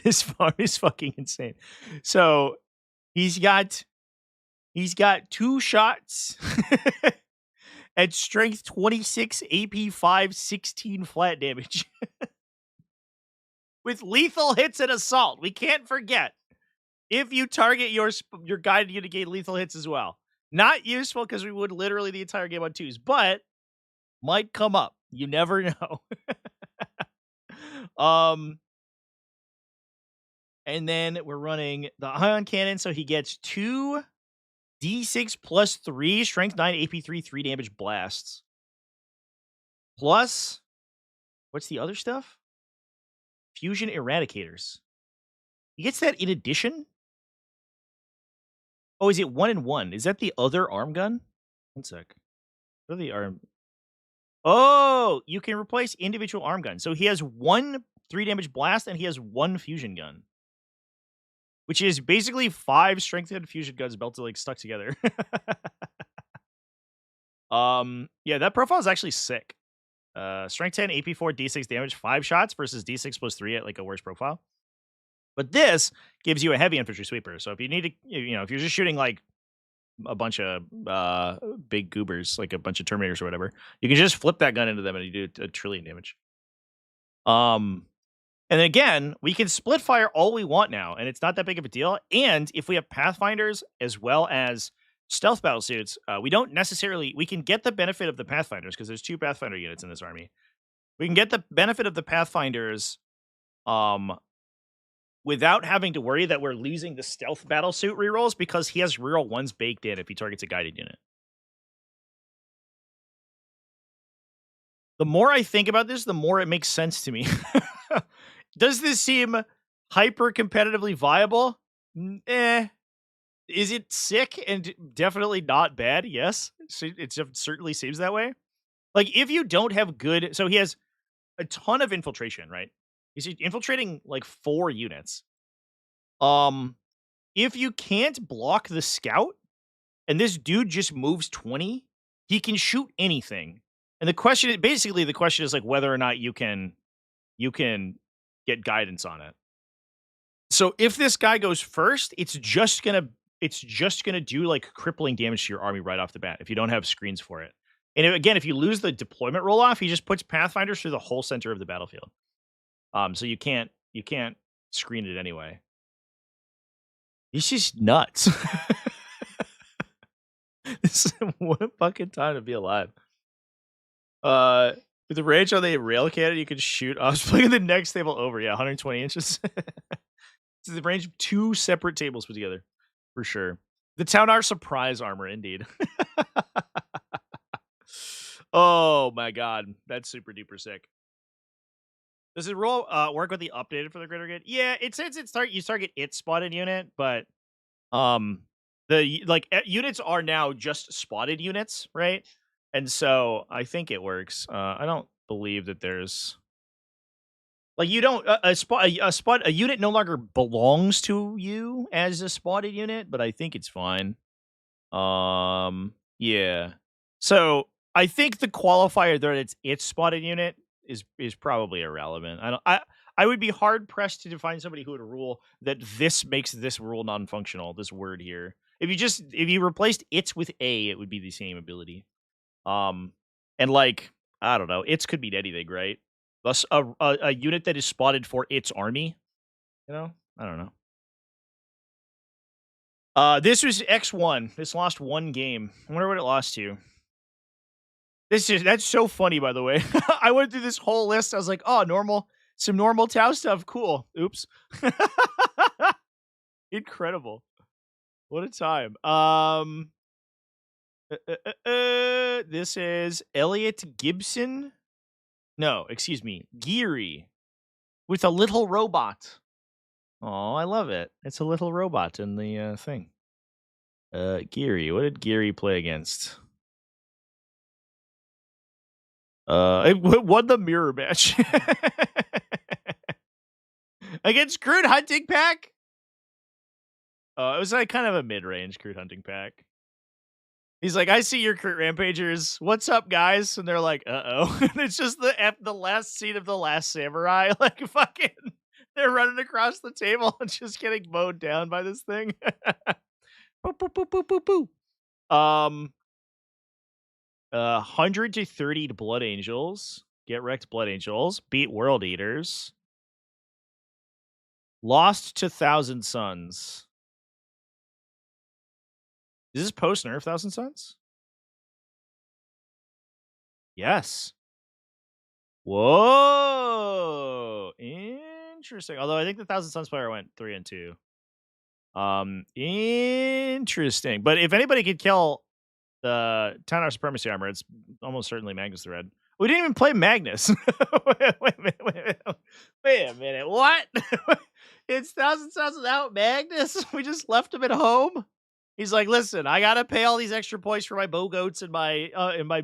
This farm is fucking insane. So he's got He's got 2 shots at strength 26, AP 5, 16 flat damage. With lethal hits and assault. We can't forget. If you target your guided unit, gain lethal hits as well. Not useful because we would literally the entire game on 2s, but might come up. You never know. And then we're running the ion cannon, so he gets 2 D6 plus 3, strength 9, AP 3, 3 damage blasts. Plus, what's the other stuff? Fusion eradicators. He gets that in addition? Oh, is it 1 and 1? Is that the other arm gun? One sec. What are the arm? Oh, you can replace individual arm guns. So he has 1 3 damage blast and he has 1 fusion gun. Which is basically 5 strengthened fusion guns belted like stuck together. Yeah, that profile is actually sick. Strength 10, AP 4, D6 damage, 5 shots versus D6 plus 3 at like a worse profile. But this gives you a heavy infantry sweeper. So if you need to, if you're just shooting like a bunch of big goobers, like a bunch of Terminators or whatever, you can just flip that gun into them and you do a trillion damage. And again, we can split fire all we want now, and it's not that big of a deal. And if we have Pathfinders as well as stealth battlesuits, we can get the benefit of the Pathfinders because there's 2 Pathfinder units in this army. We can get the benefit of the Pathfinders without having to worry that we're losing the stealth battlesuit rerolls because he has reroll 1s baked in if he targets a guided unit. The more I think about this, the more it makes sense to me. Does this seem hyper competitively viable? Is it sick and definitely not bad? Yes. It certainly seems that way. Like, if you don't have good... So he has a ton of infiltration, right? He's infiltrating, like, 4 units. If you can't block the scout, and this dude just moves 20, he can shoot anything. And the question is, like, whether or not you can get guidance on it. So if this guy goes first, it's just gonna do like crippling damage to your army right off the bat if you don't have screens for it. And if you lose the deployment roll off, he just puts Pathfinders through the whole center of the battlefield. So you can't screen it anyway. It's just nuts. What a fucking time to be alive. With the range on the rail cannon, you can shoot. I was playing the next table over. Yeah, 120 inches. It's the range of 2 separate tables put together, for sure. The TAUNAR surprise armor, indeed. Oh my god, that's super duper sick. Does it work with the updated for the Greater Good? Yeah, it says you target its spotted unit, but units are now just spotted units, right? And so I think it works. I don't believe that there's like you don't a unit no longer belongs to you as a spotted unit, but I think it's fine. Yeah. So I think the qualifier that it's spotted unit is probably irrelevant. I would be hard pressed to find somebody who would rule that this makes this rule non-functional. This word here. If you replaced its with a, it would be the same ability. And like, I don't know, its could mean anything, right? Thus, a unit that is spotted for its army, I don't know. This was X1. This lost 1 game. I wonder what it lost to. That's so funny, by the way. I went through this whole list. I was like, oh, some normal Tau stuff. Cool. Oops. Incredible. What a time. This is Elliot Gibson. No, excuse me, Geary with a little robot. Oh, I love it. It's a little robot in the thing. Geary. What did Geary play against? It won the mirror match against Crude Hunting Pack. It was like kind of a mid-range Crude Hunting Pack. He's like, I see your Crit Rampagers. What's up, guys? And they're like, uh-oh. And it's just the last scene of The Last Samurai. Like, fucking, they're running across the table and just getting mowed down by this thing. Boop, boop, boop, boop, boop, boop. 100 to 30 to Blood Angels. Get wrecked, Blood Angels. Beat World Eaters. Lost to Thousand Suns. Is this post nerf Thousand Suns? Yes. Whoa. Interesting. Although I think the Thousand Suns player went 3 and 2. Interesting. But if anybody could kill the TAUNAR Supremacy Armor, it's almost certainly Magnus the Red. We didn't even play Magnus. Wait a minute. What? It's Thousand Suns without Magnus? We just left him at home? He's like, listen, I gotta pay all these extra points for my bow goats and my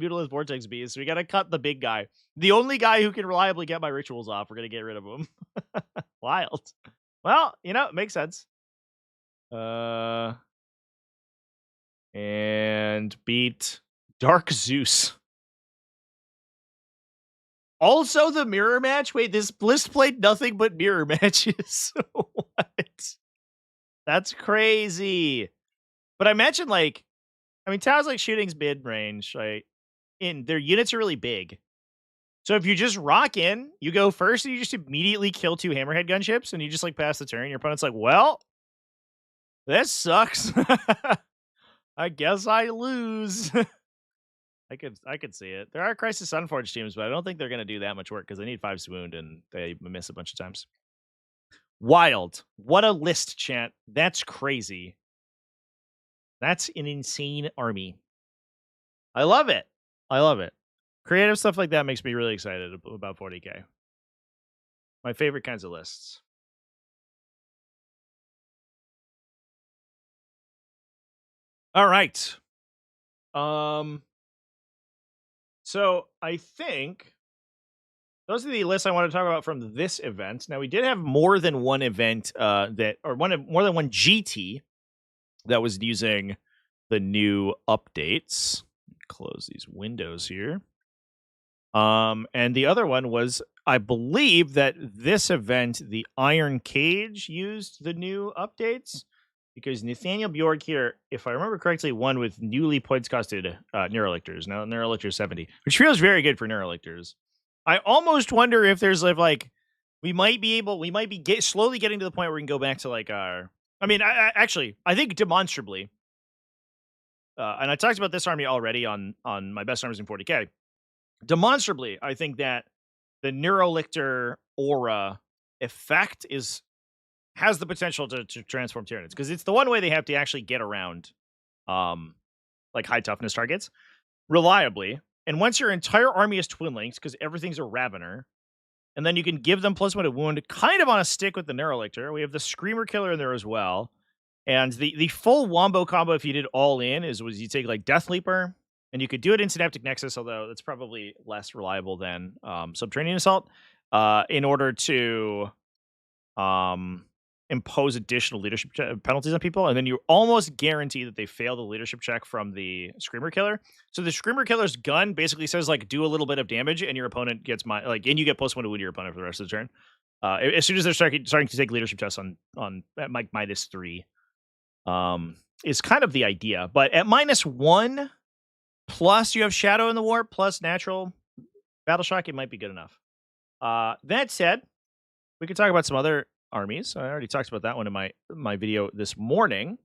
Mutilus Vortex bees, so we gotta cut the big guy. The only guy who can reliably get my rituals off, we're gonna get rid of him. Wild. Well, you know, it makes sense. And beat Dark Zeus. Also the mirror match? Wait, this Bliss played nothing but mirror matches. What? That's crazy. But I imagine, like, I mean, Tao's like shooting's mid-range, right? And their units are really big. So if you just rock in, you go first and you just immediately kill 2 hammerhead gunships and you just like pass the turn. Your opponent's like, well, this sucks. I guess I lose. I could see it. There are Crisis Sunforged teams, but I don't think they're going to do that much work because they need 5 swound and they miss a bunch of times. Wild. What a list, chat. That's crazy. That's an insane army. I love it. I love it. Creative stuff like that makes me really excited about 40K. My favorite kinds of lists. All right. So I think those are the lists I want to talk about from this event. Now we did have more than one event more than one GT that was using the new updates. Close these windows here. And the other one was, I believe that this event, the Iron Cage, used the new updates because Nathaniel Bjork here, if I remember correctly, won with newly points costed Neurolictors. Now Neurolictor 70, which feels very good for Neurolictors. I almost wonder if there's like we might be slowly getting to the point where we can go back to like our. I mean, I think demonstrably, and I talked about this army already on my best armies in 40K. Demonstrably, I think that the Neurolictor aura effect has the potential to transform Tyranids because it's the one way they have to actually get around like high toughness targets reliably. And once your entire army is twin links, because everything's a Ravener, and then you can give them +1 to wound, kind of on a stick with the Neurolictor. We have the Screamer Killer in there as well. And the full wombo combo, if you did all in, was you take like Death Leaper, and you could do it in Synaptic Nexus, although that's probably less reliable than Subterranean Assault, in order to impose additional leadership penalties on people. And then you almost guarantee that they fail the leadership check from the Screamer Killer. So the Screamer Killer's gun basically says, like, do a little bit of damage, and your opponent gets and you get +1 to wound your opponent for the rest of the turn. As soon as they're starting to take leadership tests on at -3, is kind of the idea. But at -1, plus you have Shadow in the Warp, plus natural Battle Shock, it might be good enough. That said, we could talk about some other armies. I already talked about that one in my video this morning.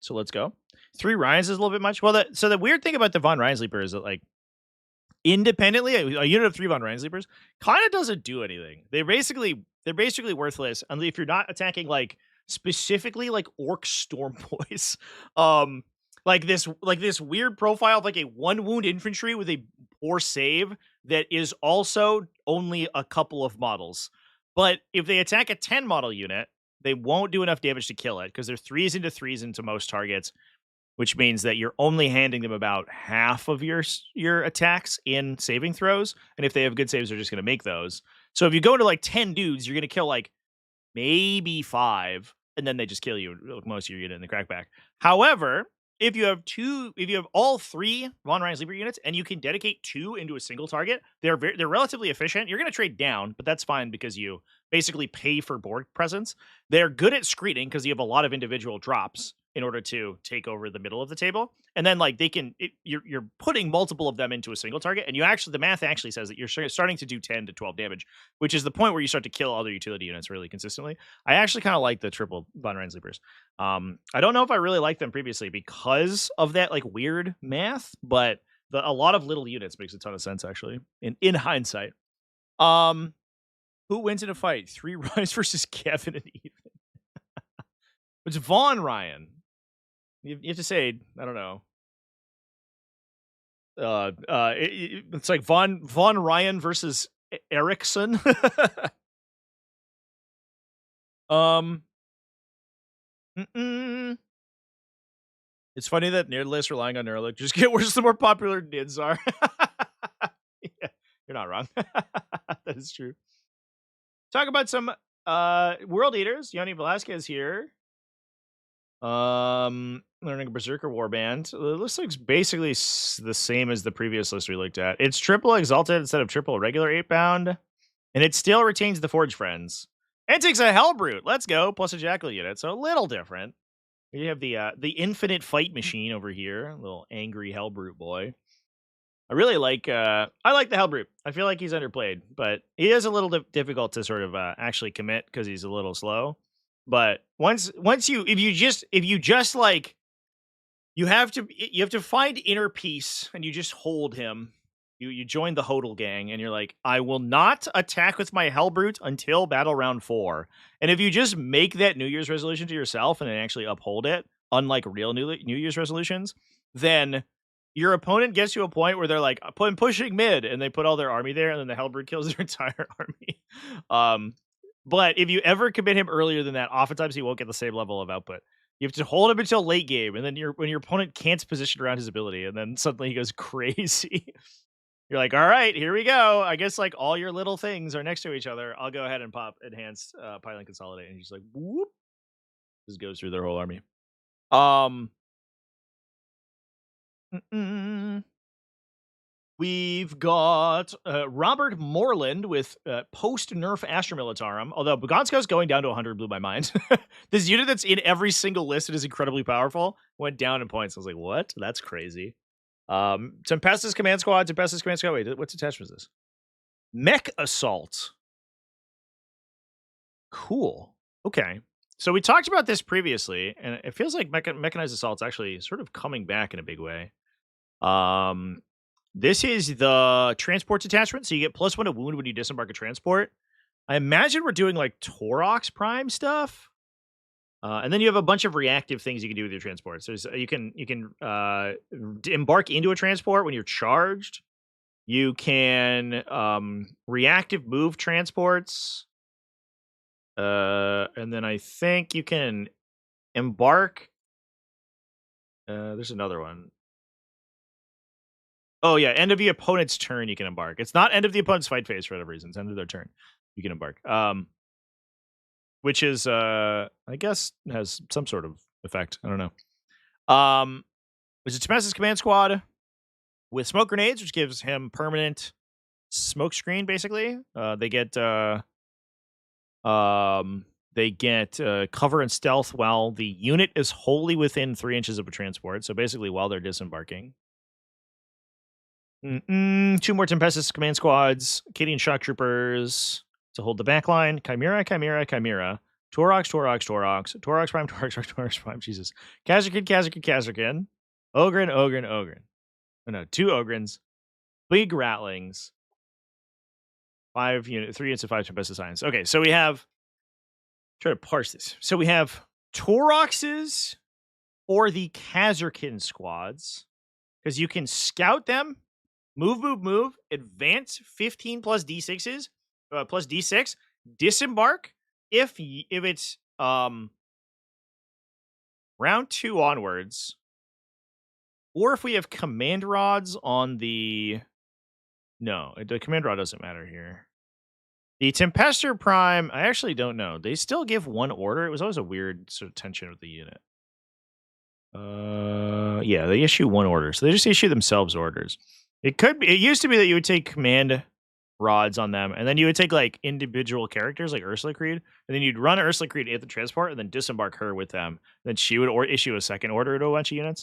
So let's go. 3 Ryans is a little bit much. Well, so the weird thing about the Von Ryan-Sleeper is that, like, independently, a unit of 3 Von Ryan-Sleepers kind of doesn't do anything. They're basically worthless unless if you're not attacking like specifically like Orc Storm Boys. Like this weird profile of like a 1 wound infantry with a poor save that is also only a couple of models. But if they attack a 10 model unit, they won't do enough damage to kill it because they're 3s into 3s into most targets, which means that you're only handing them about half of your attacks in saving throws. And if they have good saves, they're just going to make those. So if you go to like 10 dudes, you're going to kill like maybe 5, and then they just kill you most of your unit in the crackback. However, if you have all 3 Von Ryan Sleeper units and you can dedicate 2 into a single target, they're relatively efficient. You're going to trade down, but that's fine because you basically pay for board presence. They're good at screening because you have a lot of individual drops. in order to take over the middle of the table. And then like you're putting multiple of them into a single target. And the math actually says that you're starting to do 10 to 12 damage, which is the point where you start to kill other utility units really consistently. I actually kind of like the triple Von Ryan Sleepers. I don't know if I really liked them previously because of that like weird math, but a lot of little units makes a ton of sense actually in hindsight. Who wins in a fight? 3 Ryans versus Kevin and Ethan. It's Von Ryan. You have to say, I don't know. It's like Von Ryan versus Erickson. It's funny that nerd lists relying on Neuralink just get worse the more popular NIDs are. Yeah, you're not wrong. That is true. Talk about some world eaters. Yoni Velasquez here. Learning Berzerker Warband. It looks like it's basically the same as the previous list we looked at. It's triple exalted instead of triple regular 8-bound, and it still retains the Forge Friends. And takes a Hellbrute. Let's go. Plus a Jackal unit. So a little different. You have the infinite fight machine over here. A little angry Hellbrute boy. I really like I like the Hellbrute. I feel like he's underplayed, but he is a little difficult to sort of actually commit because he's a little slow. But if you just like you have to find inner peace and you just hold him. You join the Hodel gang and you're like, I will not attack with my Hellbrute until battle round 4. And if you just make that New Year's resolution to yourself and then actually uphold it, unlike real New Year's resolutions, then your opponent gets to a point where they're like pushing mid and they put all their army there and then the Hellbrute kills their entire army. But if you ever commit him earlier than that, oftentimes he won't get the same level of output. You have to hold him until late game, and then when your opponent can't position around his ability, and then suddenly he goes crazy. You're like, all right, here we go. I guess like all your little things are next to each other. I'll go ahead and pop enhanced Pylon Consolidate, and he's like, whoop, just goes through their whole army. We've got Robert Moreland with post-nerf Astra Militarum. Although Bugonsko's going down to 100 blew my mind. This unit that's in every single list that is incredibly powerful went down in points. I was like, what? That's crazy. Tempestus Command Squad. Wait, what's attachment is this? Mech Assault. Cool. Okay. So we talked about this previously, and it feels like Mechanized Assault's actually sort of coming back in a big way. This is the transport attachment, so you get +1 to wound when you disembark a transport. I imagine we're doing like Torox Prime stuff. And then you have a bunch of reactive things you can do with your transports. So you can embark into a transport when you're charged. You can reactive move transports. And then I think you can embark. There's another one. Oh, yeah. End of the opponent's turn, you can embark. It's not end of the opponent's fight phase for whatever reason. It's end of their turn. You can embark. Which is, I guess, has some sort of effect. I don't know. There's a Tempestus Command Squad with smoke grenades, which gives him permanent smoke screen, basically. They get cover and stealth while the unit is wholly within 3 inches of a transport. So basically, while they're disembarking. 2 more Tempestus Command Squads, Cadian Shock Troopers to hold the back line. Chimera. Torox Prime. Jesus. Kazarkin. Ogren. Oh, no, 2 Ogrins. Big Rattlings. 3 units of 5 Tempestus Science. Okay, so we have... Try to parse this. So we have Toroxes or the Kazarkin squads. Because you can scout them. Move, advance 15 plus D6s, plus D6, disembark if it's round 2 onwards, or if we have command rods on the... No, the command rod doesn't matter here. The Tempester Prime, I actually don't know. They still give 1 order. It was always a weird sort of tension with the unit. Yeah, they issue 1 order, so they just issue themselves orders. It used to be that you would take command rods on them, and then you would take like individual characters like Ursula Creed, and then you'd run Ursula Creed at the transport, and then disembark her with them. Then she would issue a second order to a bunch of units.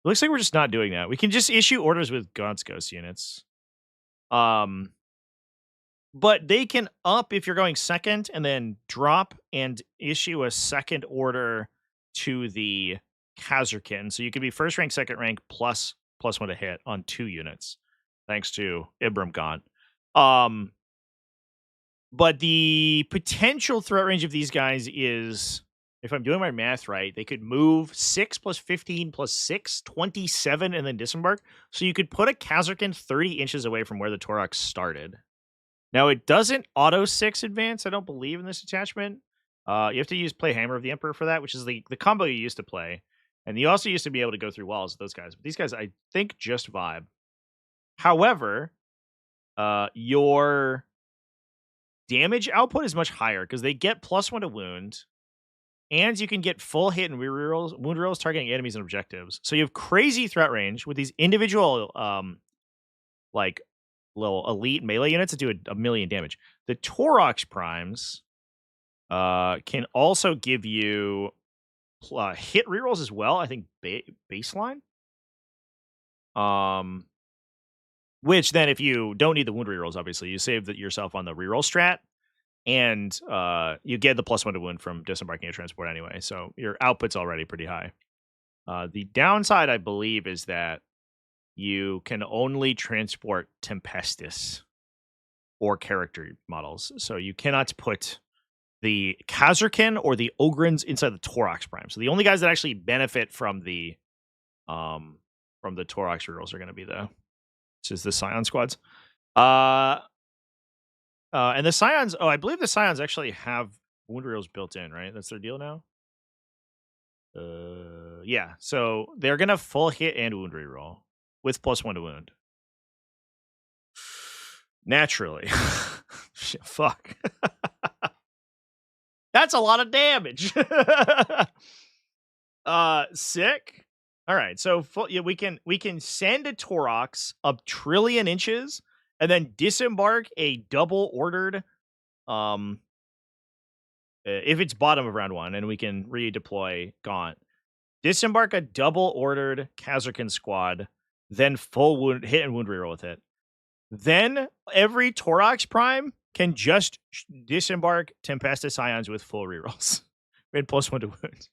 It looks like we're just not doing that. We can just issue orders with Gaunt's Ghost units. But they can up if you're going second, and then drop and issue a second order to the Kazarkin. So you could be first rank, second rank, plus +1 to hit on 2 units, thanks to Ibram Gaunt. But the potential threat range of these guys is, if I'm doing my math right, they could move 6 + 15 + 6, 27, and then disembark. So you could put a Kazarkin 30 inches away from where the Torox started. Now, it doesn't auto 6 advance, I don't believe, in this attachment. You have to play Hammer of the Emperor for that, which is the combo you used to play. And you also used to be able to go through walls with those guys. But these guys, I think, just vibe. However, your damage output is much higher because they get +1 to wound, and you can get full hit and wound rerolls targeting enemies and objectives. So you have crazy threat range with these individual, like, little elite melee units that do a million damage. The Torox primes can also give you hit rerolls as well. I think baseline. Which then, if you don't need the wound rerolls, obviously you save yourself on the reroll strat, and you get the +1 to wound from disembarking a transport anyway. So your output's already pretty high. The downside, I believe, is that you can only transport Tempestus or character models. So you cannot put the Kazarkin or the Ogrins inside the Torox Prime. So the only guys that actually benefit from the Torox rerolls are going to be the Scion squads. And the Scions, I believe the Scions actually have wound rerolls built in, right? That's their deal now? Yeah. So they're going to full hit and wound reroll with +1 to wound. Naturally. Fuck. That's a lot of damage. Sick. All right, so we can send a Torox up 1 trillion inches and then disembark a double ordered, if it's bottom of round 1, and we can redeploy Gaunt. Disembark a double ordered Kazarkin squad, then full wound hit and wound reroll with it. Then every Torox prime can just disembark Tempestus Scions with full rerolls and +1 to wound.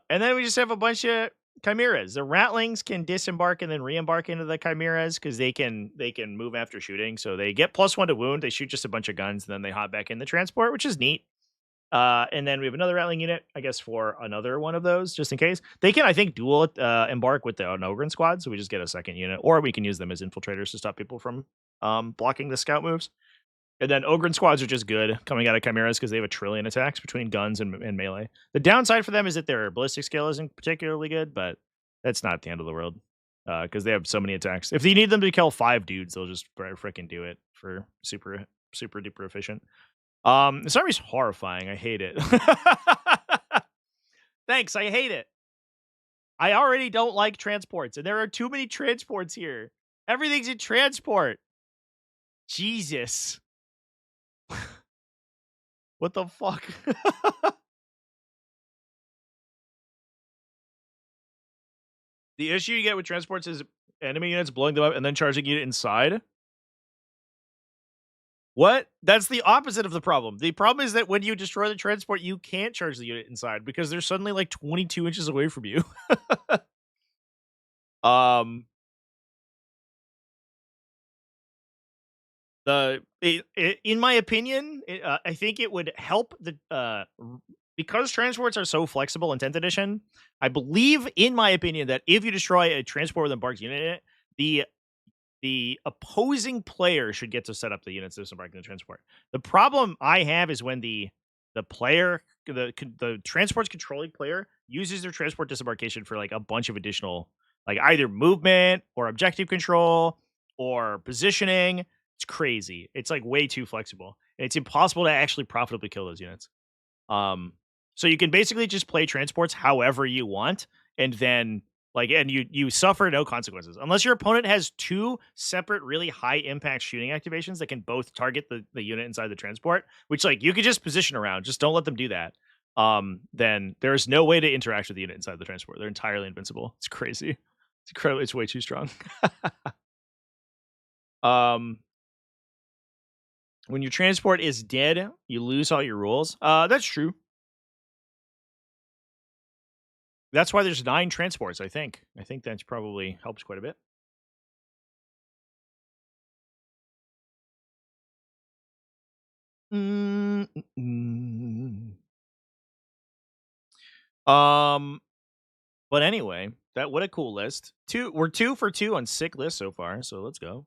And then we just have a bunch of Chimeras. The Ratlings can disembark and then re-embark into the Chimeras because they can move after shooting. So they get +1 to wound. They shoot just a bunch of guns, and then they hop back in the transport, which is neat. And then we have another Ratling unit, I guess, for another one of those, just in case. They can, I think, dual embark with the Ogren squad, so we just get a second unit. Or we can use them as infiltrators to stop people from blocking the scout moves. And then Ogren squads are just good coming out of Chimeras because they have 1 trillion attacks between guns and melee. The downside for them is that their ballistic scale isn't particularly good, but that's not the end of the world because they have so many attacks. If you need them to kill 5 dudes, they'll just freaking do it for super duper efficient. This army's horrifying. I hate it. Thanks, I hate it. I already don't like transports, and there are too many transports here. Everything's in transport. Jesus. What the fuck? The issue you get with transports is enemy units blowing them up and then charging you inside. What? That's the opposite of the problem. The problem is that when you destroy the transport, you can't charge the unit inside because they're suddenly like 22 inches away from you. In my opinion, I think it would help because transports are so flexible in 10th edition. I believe, in my opinion, that if you destroy a transport with an embarked unit in it, the opposing player should get to set up the units disembarking the transport. The problem I have is when the transport's controlling player uses their transport disembarkation for like a bunch of additional, like either movement or objective control or positioning. It's crazy. It's like way too flexible. And it's impossible to actually profitably kill those units. So you can basically just play transports however you want, and then Like, and you suffer no consequences unless your opponent has two separate really high impact shooting activations that can both target the unit inside the transport, which like you could just position around. Just don't let them do that. Then there's no way to interact with the unit inside the transport. They're entirely invincible. It's crazy. It's incredible. It's way too strong. When your transport is dead, you lose all your rules. That's true. That's why there's 9 transports, I think. I think that's probably helps quite a bit. But anyway, what a cool list. We're 2 for 2 on sick lists so far, so let's go.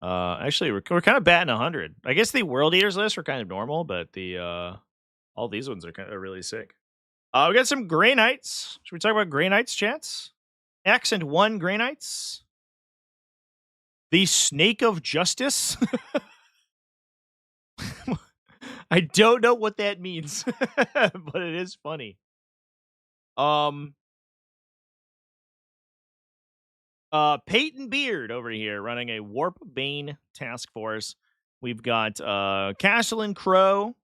Actually, we're kind of batting 100. I guess the World Eaters list are kind of normal, but the all these ones are really sick. We got some Grey Knights. Should we talk about Grey Knights, chats? X and 1 Grey Knights. The Snake of Justice. I don't know what that means, but it is funny. Peyton Beard over here running a Warp Bane task force. We've got Castle and Crow,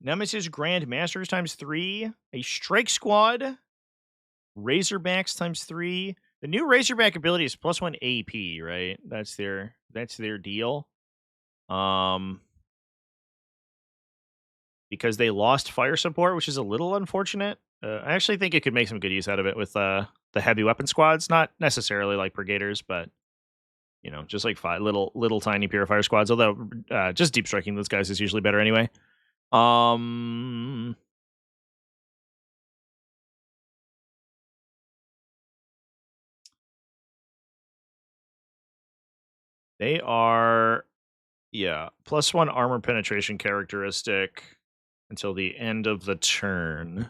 Nemesis Grand Masters ×3, a Strike Squad, Razorbacks ×3. The new Razorback ability is +1 AP, right? That's their deal. Because they lost fire support, which is a little unfortunate. I actually think it could make some good use out of it with the heavy weapon squads, not necessarily like Brigaders, but you know, just like 5 little tiny purifier squads. Although just deep striking those guys is usually better anyway. They are, yeah, +1 armor penetration characteristic until the end of the turn.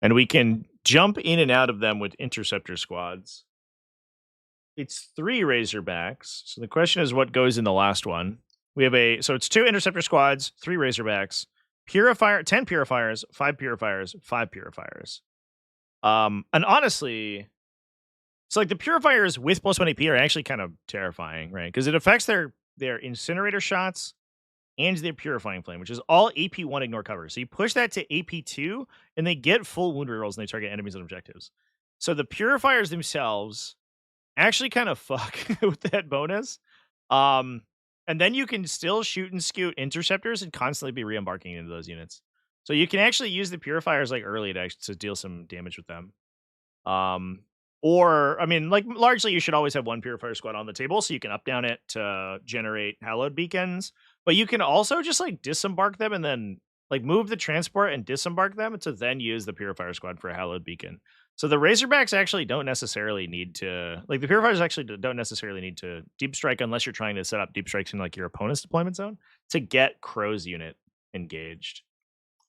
And we can jump in and out of them with interceptor squads. It's 3 Razorbacks. So the question is what goes in the last one. We have so it's 2 interceptor squads, 3 Razorbacks, 10 purifiers, 5 purifiers, 5 purifiers. And honestly, it's like the purifiers with +1 AP are actually kind of terrifying, right? Because it affects their incinerator shots and their purifying flame, which is all AP1 ignore cover. So you push that to AP2, and they get full wound rerolls and they target enemies and objectives. So the purifiers themselves actually kind of fuck with that bonus. And then you can still shoot and scoot interceptors and constantly be re-embarking into those units. So you can actually use the purifiers like early to deal some damage with them. Or, I mean, like, largely you should always have 1 purifier squad on the table so you can up-down it to generate hallowed beacons. But you can also just, like, disembark them and then, like, move the transport and disembark them to then use the purifier squad for a hallowed beacon. So the Razorbacks actually don't necessarily need to, like, the purifiers actually don't necessarily need to deep strike unless you're trying to set up deep strikes in, like, your opponent's deployment zone to get Crow's unit engaged.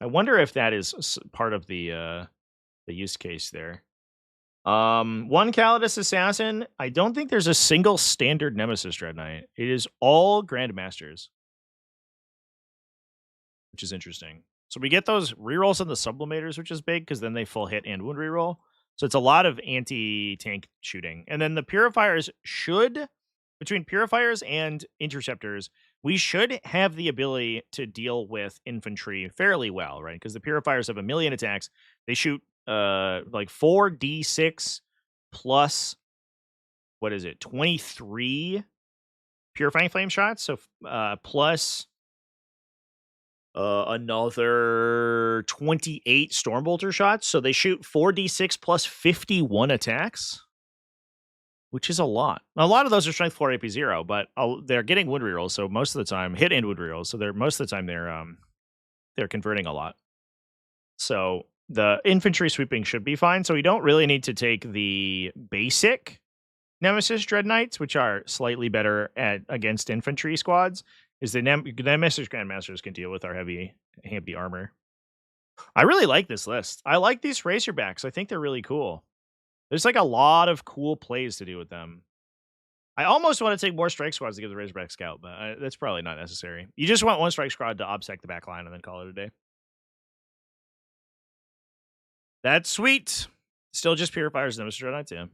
I wonder if that is part of the use case there. 1 Calidus Assassin. I don't think there's a single standard Nemesis Dread Knight. It is all Grandmasters, which is interesting. So we get those rerolls on the Sublimators, which is big because then they full hit and wound reroll. So it's a lot of anti-tank shooting. And then the Purifiers between Purifiers and Interceptors, we should have the ability to deal with infantry fairly well, right? Because the Purifiers have 1,000,000 attacks. They shoot like 4d6 plus, what is it, 23 purifying flame shots, so plus another 28 stormbolter shots, so they shoot 4d6 plus 51 attacks, which is a lot. A lot of those are strength 4 AP0, but they're getting wound rerolls, so most of the time hit and wound rerolls, so most of the time they're converting a lot. So the infantry sweeping should be fine. So we don't really need to take the basic Nemesis Dread Knights, which are slightly better against infantry squads. Is the Nemesis Grandmasters can deal with our heavy armor. I really like this list. I like these Razorbacks. I think they're really cool. There's like a lot of cool plays to do with them. I almost want to take more strike squads to give the Razorback scout, but that's probably not necessary. You just want 1 strike squad to obsec the back line and then call it a day. That's sweet. Still just Purifiers and Nemesis Dreadnights, yeah.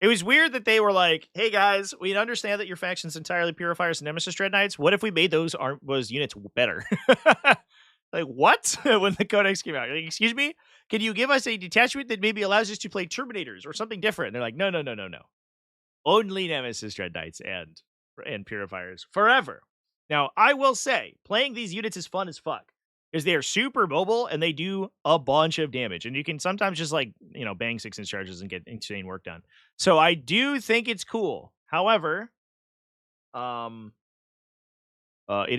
It was weird that they were like, hey guys, we understand that your faction's entirely Purifiers and Nemesis Dreadnights. What if we made those units better? Like, what? When the Codex came out. Like, excuse me? Can you give us a detachment that maybe allows us to play Terminators or something different? And they're like, no. Only Nemesis Dreadnights and Purifiers forever. Now, I will say, playing these units is fun as fuck. Because they are super mobile and they do a bunch of damage. And you can sometimes just like, bang 6-inch charges and get insane work done. So I do think it's cool. However, it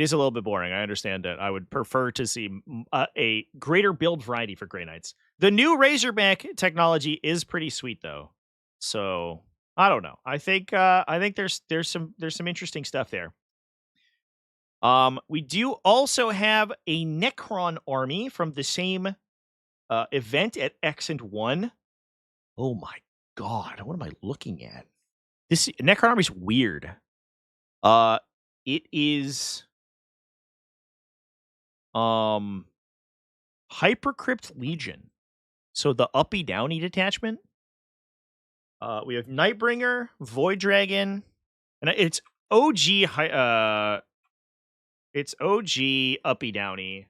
is a little bit boring. I understand that. I would prefer to see a greater build variety for Grey Knights. The new Razorback technology is pretty sweet though. So I don't know. I think there's some interesting stuff there. We do also have a Necron army from the same event at X and 1. Oh my god, what am I looking at? This Necron army is weird. It is Hypercrypt Legion. So the uppy downy detachment. We have Nightbringer, Void Dragon, and it's OG it's OG uppy downy.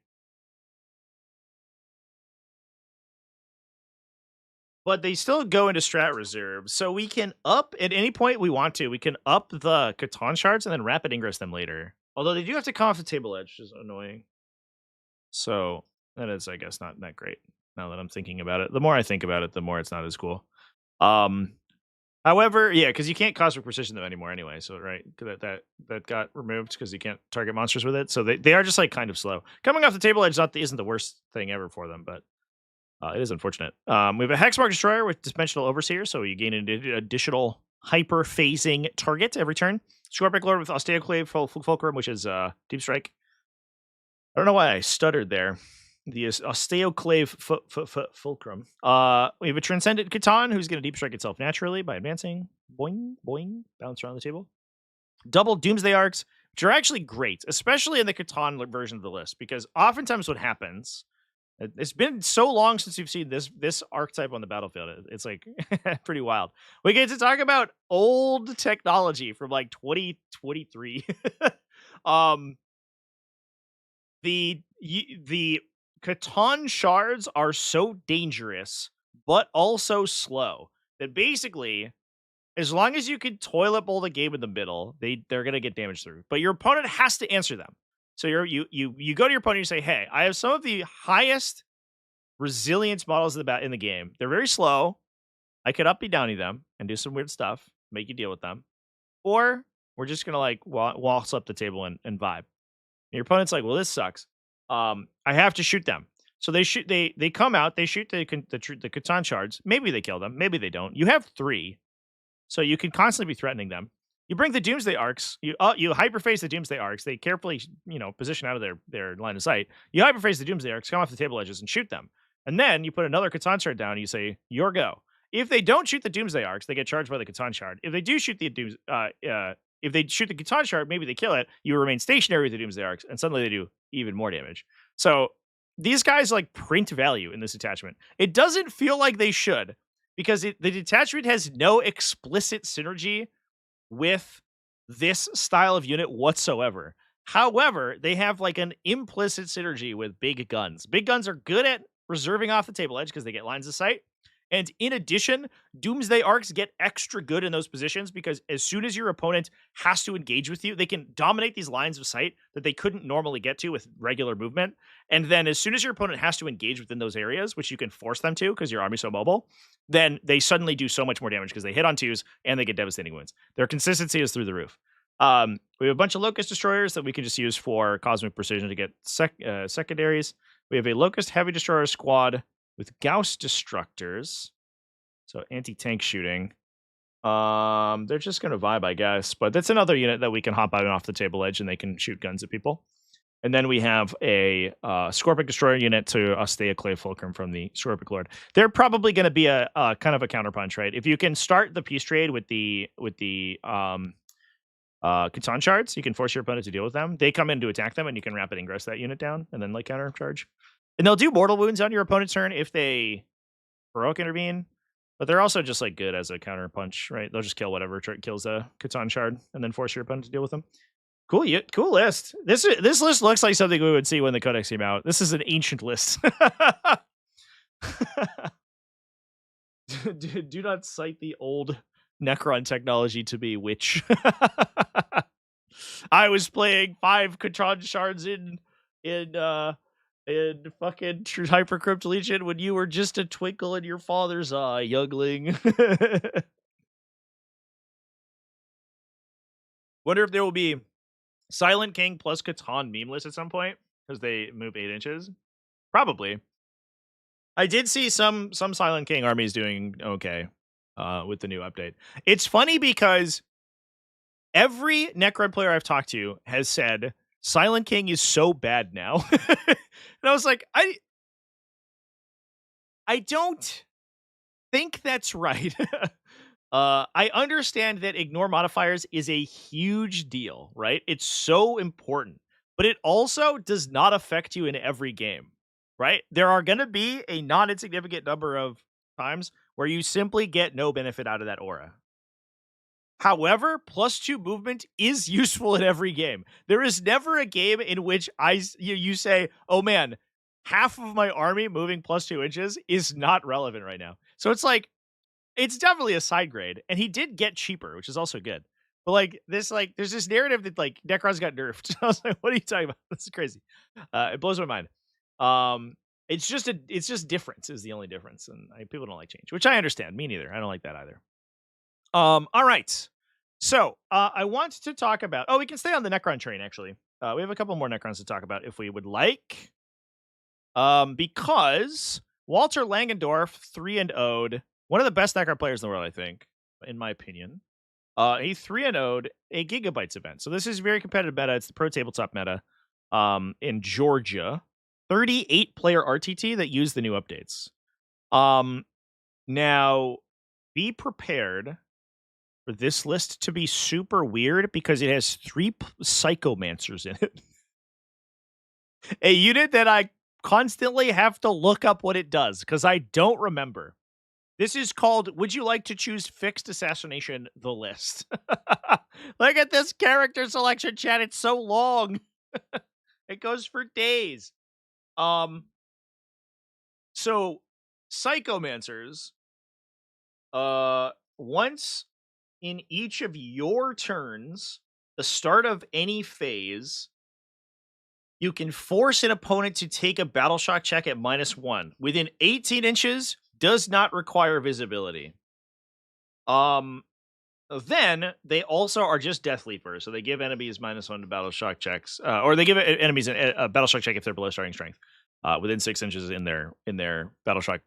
But they still go into strat reserve. So we can up at any point we want to. We can up the Catan shards and then rapid ingress them later. Although they do have to come off the table edge, which is annoying. So that is, I guess, not that great now that I'm thinking about it. The more I think about it, the more it's not as cool. However, yeah, because you can't Cosmic Precision them anymore anyway. So right, that got removed because you can't target monsters with it. So they are just like kind of slow. Coming off the table edge isn't the worst thing ever for them, but it is unfortunate. We have a Hexmark Destroyer with Dimensional Overseer, so you gain an additional hyper phasing target every turn. Scorpic Lord with Osteoclave Fulcrum, which is Deep Strike. I don't know why I stuttered there. The Osteoclave Fulcrum. We have a Transcendent Catan who's going to Deep Strike itself naturally by advancing. Boing, boing, bounce around the table. Double Doomsday Arcs, which are actually great, especially in the Catan version of the list, because oftentimes what happens, it's been so long since you've seen this archetype on the battlefield. It's like pretty wild. We get to talk about old technology from like 2023. The Catan shards are so dangerous, but also slow that basically, as long as you can toilet bowl the game in the middle, they're gonna get damage through. But your opponent has to answer them. So you go to your opponent and you say, hey, I have some of the highest resilience models in the game. They're very slow. I could uppy downy them and do some weird stuff, make you deal with them. Or we're just gonna like waltz up the table and vibe. And your opponent's like, well, this sucks. I have to shoot them. So they shoot. They come out. They shoot the Catan shards. Maybe they kill them. Maybe they don't. You have 3, so you can constantly be threatening them. You bring the Doomsday Arcs. You hyperphase the Doomsday Arcs. They carefully position out of their line of sight. You hyperphase the Doomsday Arcs, come off the table edges, and shoot them. And then you put another Catan shard down. And you say, your go. If they don't shoot the Doomsday Arcs, they get charged by the Catan shard. If they do shoot the if they shoot the Catan shard, maybe they kill it. You remain stationary with the Doomsday Arcs, and suddenly they do even more damage. So these guys like print value in this attachment. It doesn't feel like they should, because the detachment has no explicit synergy with this style of unit whatsoever. However, they have like an implicit synergy with big guns. Big guns are good at reserving off the table edge because they get lines of sight. And in addition, Doomsday Arcs get extra good in those positions because as soon as your opponent has to engage with you, they can dominate these lines of sight that they couldn't normally get to with regular movement. And then as soon as your opponent has to engage within those areas, which you can force them to because your army's so mobile, then they suddenly do so much more damage because they hit on 2s and they get devastating wounds. Their consistency is through the roof. We have a bunch of Locust Destroyers that we can just use for Cosmic Precision to get secondaries. We have a Locust Heavy Destroyer squad with Gauss Destructors, so anti-tank shooting. They're just going to vibe, I guess, but that's another unit that we can hop out and off the table edge and they can shoot guns at people. And then we have a Scorpic Destroyer unit to Osteoclave Fulcrum from the Scorpic Lord. They're probably going to be a kind of a counterpunch, right? If you can start the peace trade with the Catan shards, you can force your opponent to deal with them. They come in to attack them, and you can rapid ingress that unit down and then like counter charge. And they'll do mortal wounds on your opponent's turn if they heroic intervene. But they're also just like good as a counter punch, right? They'll just kill whatever kills a Catan shard and then force your opponent to deal with them. Cool, cool list. This list looks like something we would see when the Codex came out. This is an ancient list. do not cite the old Necron technology to me, witch. I was playing 5 Catan shards in fucking Hypercrypt Legion when you were just a twinkle in your father's eye, youngling. Wonder if there will be Silent King plus Catan meme list at some point because they move 8 inches. Probably. I did see some Silent King armies doing okay with the new update. It's funny because every Necron player I've talked to has said Silent King is so bad now. And I was like, I don't think that's right. I understand that ignore modifiers is a huge deal, right? It's so important, but it also does not affect you in every game, right? There are going to be a non-insignificant number of times where you simply get no benefit out of that aura. However, +2 movement is useful in every game. There is never a game in which you say, oh man, half of my army moving +2 inches is not relevant right now. So it's like, it's definitely a side grade, and he did get cheaper, which is also good. But there's this narrative that Necrons got nerfed. I was like, what are you talking about? This is crazy. It blows my mind. It's just difference is the only difference, and people don't like change, which I understand. Me neither. I don't like that either. All right. So I want to talk about. Oh, we can stay on the Necron train. Actually, we have a couple more Necrons to talk about if we would like. Because Walter Langendorf, 3 and Ode. One of the best Necron players in the world, I think, in my opinion. He 3 and 0'd a Gigabytes event. So this is very competitive meta. It's the pro tabletop meta in Georgia. 38 player RTT that use the new updates. Now, be prepared for this list to be super weird because it has 3 Psychomancers in it. A unit that I constantly have to look up what it does because I don't remember. This is called, would you like to choose fixed assassination, the list? Look at this character selection, chat. It's so long. It goes for days. So Psychomancers, once in each of your turns, the start of any phase, you can force an opponent to take a battle shock check at -1 within 18 inches. Does not require visibility. Then they also are just Death Leapers, so they give enemies -1 to battle shock checks, or they give enemies a battle shock check if they're below starting strength, within 6 inches in their battle shock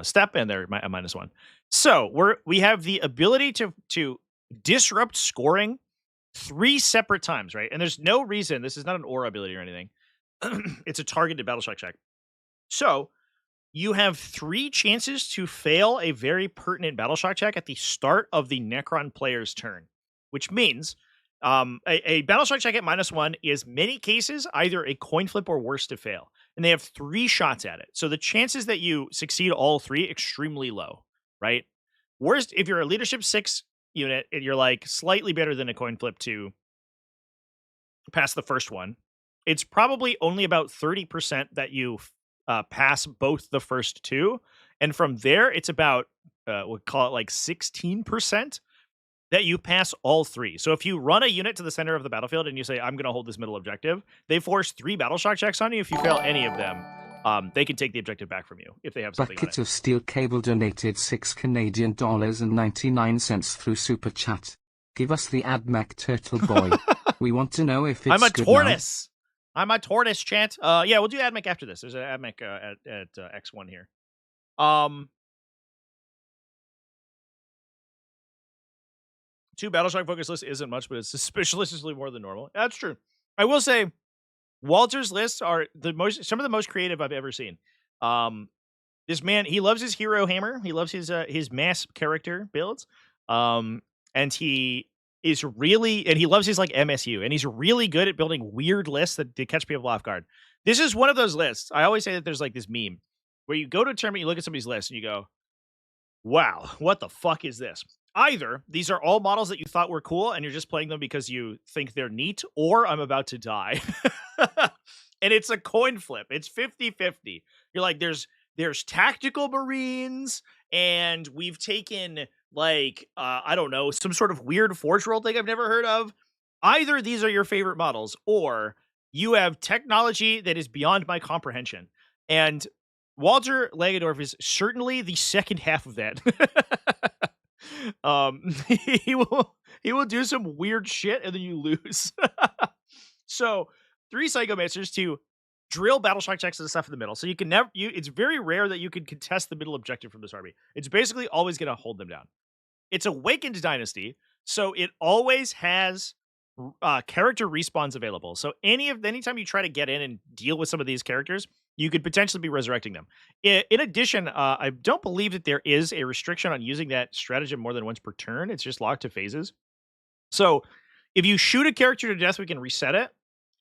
step, and they're a -1. So we have the ability to disrupt scoring 3 separate times, right? And there's no reason this is not an aura ability or anything. It's a targeted battle shock check. So you have 3 chances to fail a very pertinent battle shock check at the start of the Necron player's turn, which means a battle shock check at -1 is many cases either a coin flip or worse to fail, and they have 3 shots at it. So the chances that you succeed all 3 extremely low, right? Worst if you're a leadership 6 unit and you're like slightly better than a coin flip to pass the first one. It's probably only about 30% that you pass both the first 2, and from there it's about we'll call it 16% that you pass all 3. So if you run a unit to the center of the battlefield and you say I'm going to hold this middle objective, they force 3 battle shock checks on you. If you fail any of them, they can take the objective back from you if they have something on it. Bucket of Steel Cable donated $6.99 through Super Chat. Give us the admech turtle boy. We want to know if it's I'm a good tortoise. I'm a tortoise, chat. Yeah, we'll do admech after this. There's an admech at X1 here. 2 battle shock focus list isn't much, but it's suspiciously more than normal. That's true. I will say, Walter's lists are some of the most creative I've ever seen. This man, he loves his hero hammer. He loves his mass character builds. And he loves his MSU, and he's really good at building weird lists that catch people off guard. This is one of those lists. I always say that there's this meme where you go to a tournament, you look at somebody's list, and you go, Wow, what the fuck is this? Either these are all models that you thought were cool and you're just playing them because you think they're neat, or I'm about to die. And it's a coin flip. It's 50-50. You're like, there's tactical marines, and we've taken like I don't know, some sort of weird forge world thing I've never heard of. Either these are your favorite models, or you have technology that is beyond my comprehension. And Walter Lagendorf is certainly the second half of that. He will do some weird shit and then you lose. So 3 Psychomancers to drill battleshock checks and stuff in the middle. So you can never it's very rare that you can contest the middle objective from this army. It's basically always gonna hold them down. It's Awakened Dynasty, so it always has character respawns available. So anytime you try to get in and deal with some of these characters, you could potentially be resurrecting them. In addition, I don't believe that there is a restriction on using that stratagem more than once per turn. It's just locked to phases. So if you shoot a character to death, we can reset it.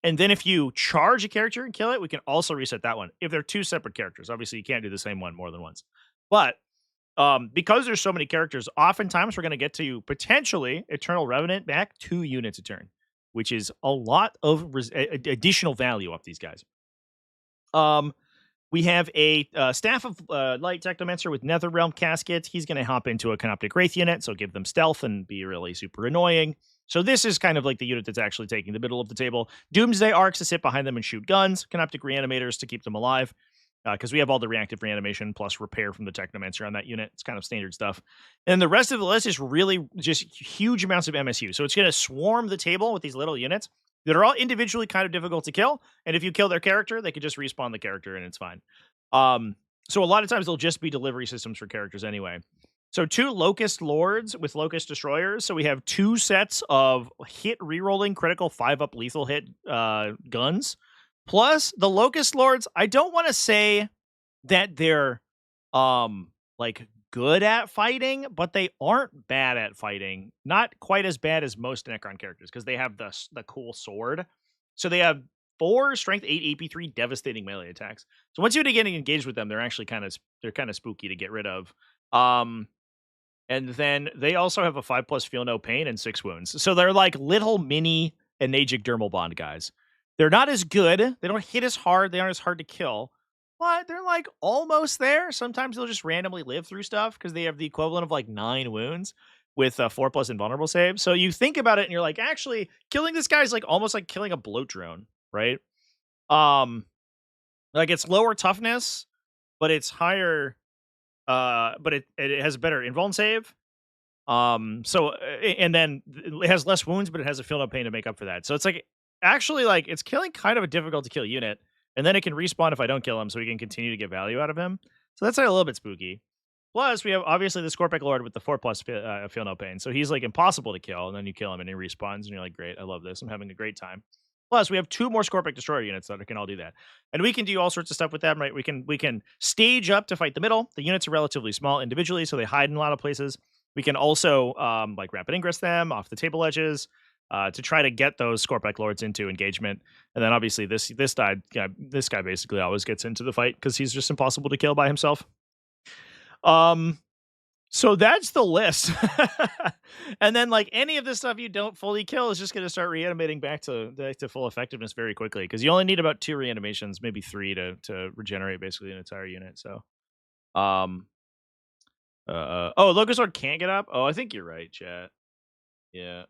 And then if you charge a character and kill it, we can also reset that one. If they're 2 separate characters, obviously you can't do the same one more than once. But because there's so many characters, oftentimes we're going to get to potentially Eternal Revenant back 2 units a turn, which is a lot of additional value off these guys. We have a Staff of Light Technomancer with Netherrealm Casket. He's going to hop into a Canoptic Wraith unit, so give them stealth and be really super annoying. So this is kind of like the unit that's actually taking the middle of the table. Doomsday Arcs to sit behind them and shoot guns. Canoptic Reanimators to keep them alive, because we have all the reactive reanimation plus repair from the Technomancer on that unit. It's kind of standard stuff. And the rest of the list is really just huge amounts of MSU. So it's going to swarm the table with these little units that are all individually kind of difficult to kill. And if you kill their character, they can just respawn the character and it's fine. So a lot of times they'll just be delivery systems for characters anyway. So 2 Locust Lords with Locust Destroyers. So we have 2 sets of hit rerolling critical 5-up lethal hit guns. Plus the Locust Lords, I don't want to say that they're like good at fighting, but they aren't bad at fighting. Not quite as bad as most Necron characters because they have the cool sword. So they have 4 strength, 8 AP3 devastating melee attacks. So once you get engaged with them, they're actually kind of spooky to get rid of. And then they also have a 5+ feel no pain and 6 wounds. So they're like little mini Enagic Dermal Bond guys. They're not as good. They don't hit as hard. They aren't as hard to kill. But they're like almost there. Sometimes they'll just randomly live through stuff because they have the equivalent of like 9 wounds with 4+ invulnerable save. So you think about it and you're like, actually, killing this guy is like almost like killing a bloat drone, right? Like it's lower toughness, but it's higher. But it has a better invuln save. So and then it has less wounds, but it has a feel no pain to make up for that. So it's like actually like it's killing kind of a difficult to kill unit. And then it can respawn if I don't kill him, so we can continue to get value out of him. So that's like a little bit spooky. Plus, we have obviously the Scorpic Lord with the 4+ feel no pain. So he's like impossible to kill, and then you kill him and he respawns, and you're like, great, I love this. I'm having a great time. Plus, we have 2 more Scorpic Destroyer units that can all do that. And we can do all sorts of stuff with them, right? We can stage up to fight the middle. The units are relatively small individually, so they hide in a lot of places. We can also like rapid ingress them off the table edges. To try to get those Scorpic Lords into engagement. And then obviously this guy basically always gets into the fight because he's just impossible to kill by himself. So that's the list. And then like any of this stuff you don't fully kill is just going to start reanimating back to full effectiveness very quickly because you only need about 2 reanimations, maybe 3 to regenerate basically an entire unit. So oh, Locust Lord can't get up? Oh, I think you're right, chat. Yeah.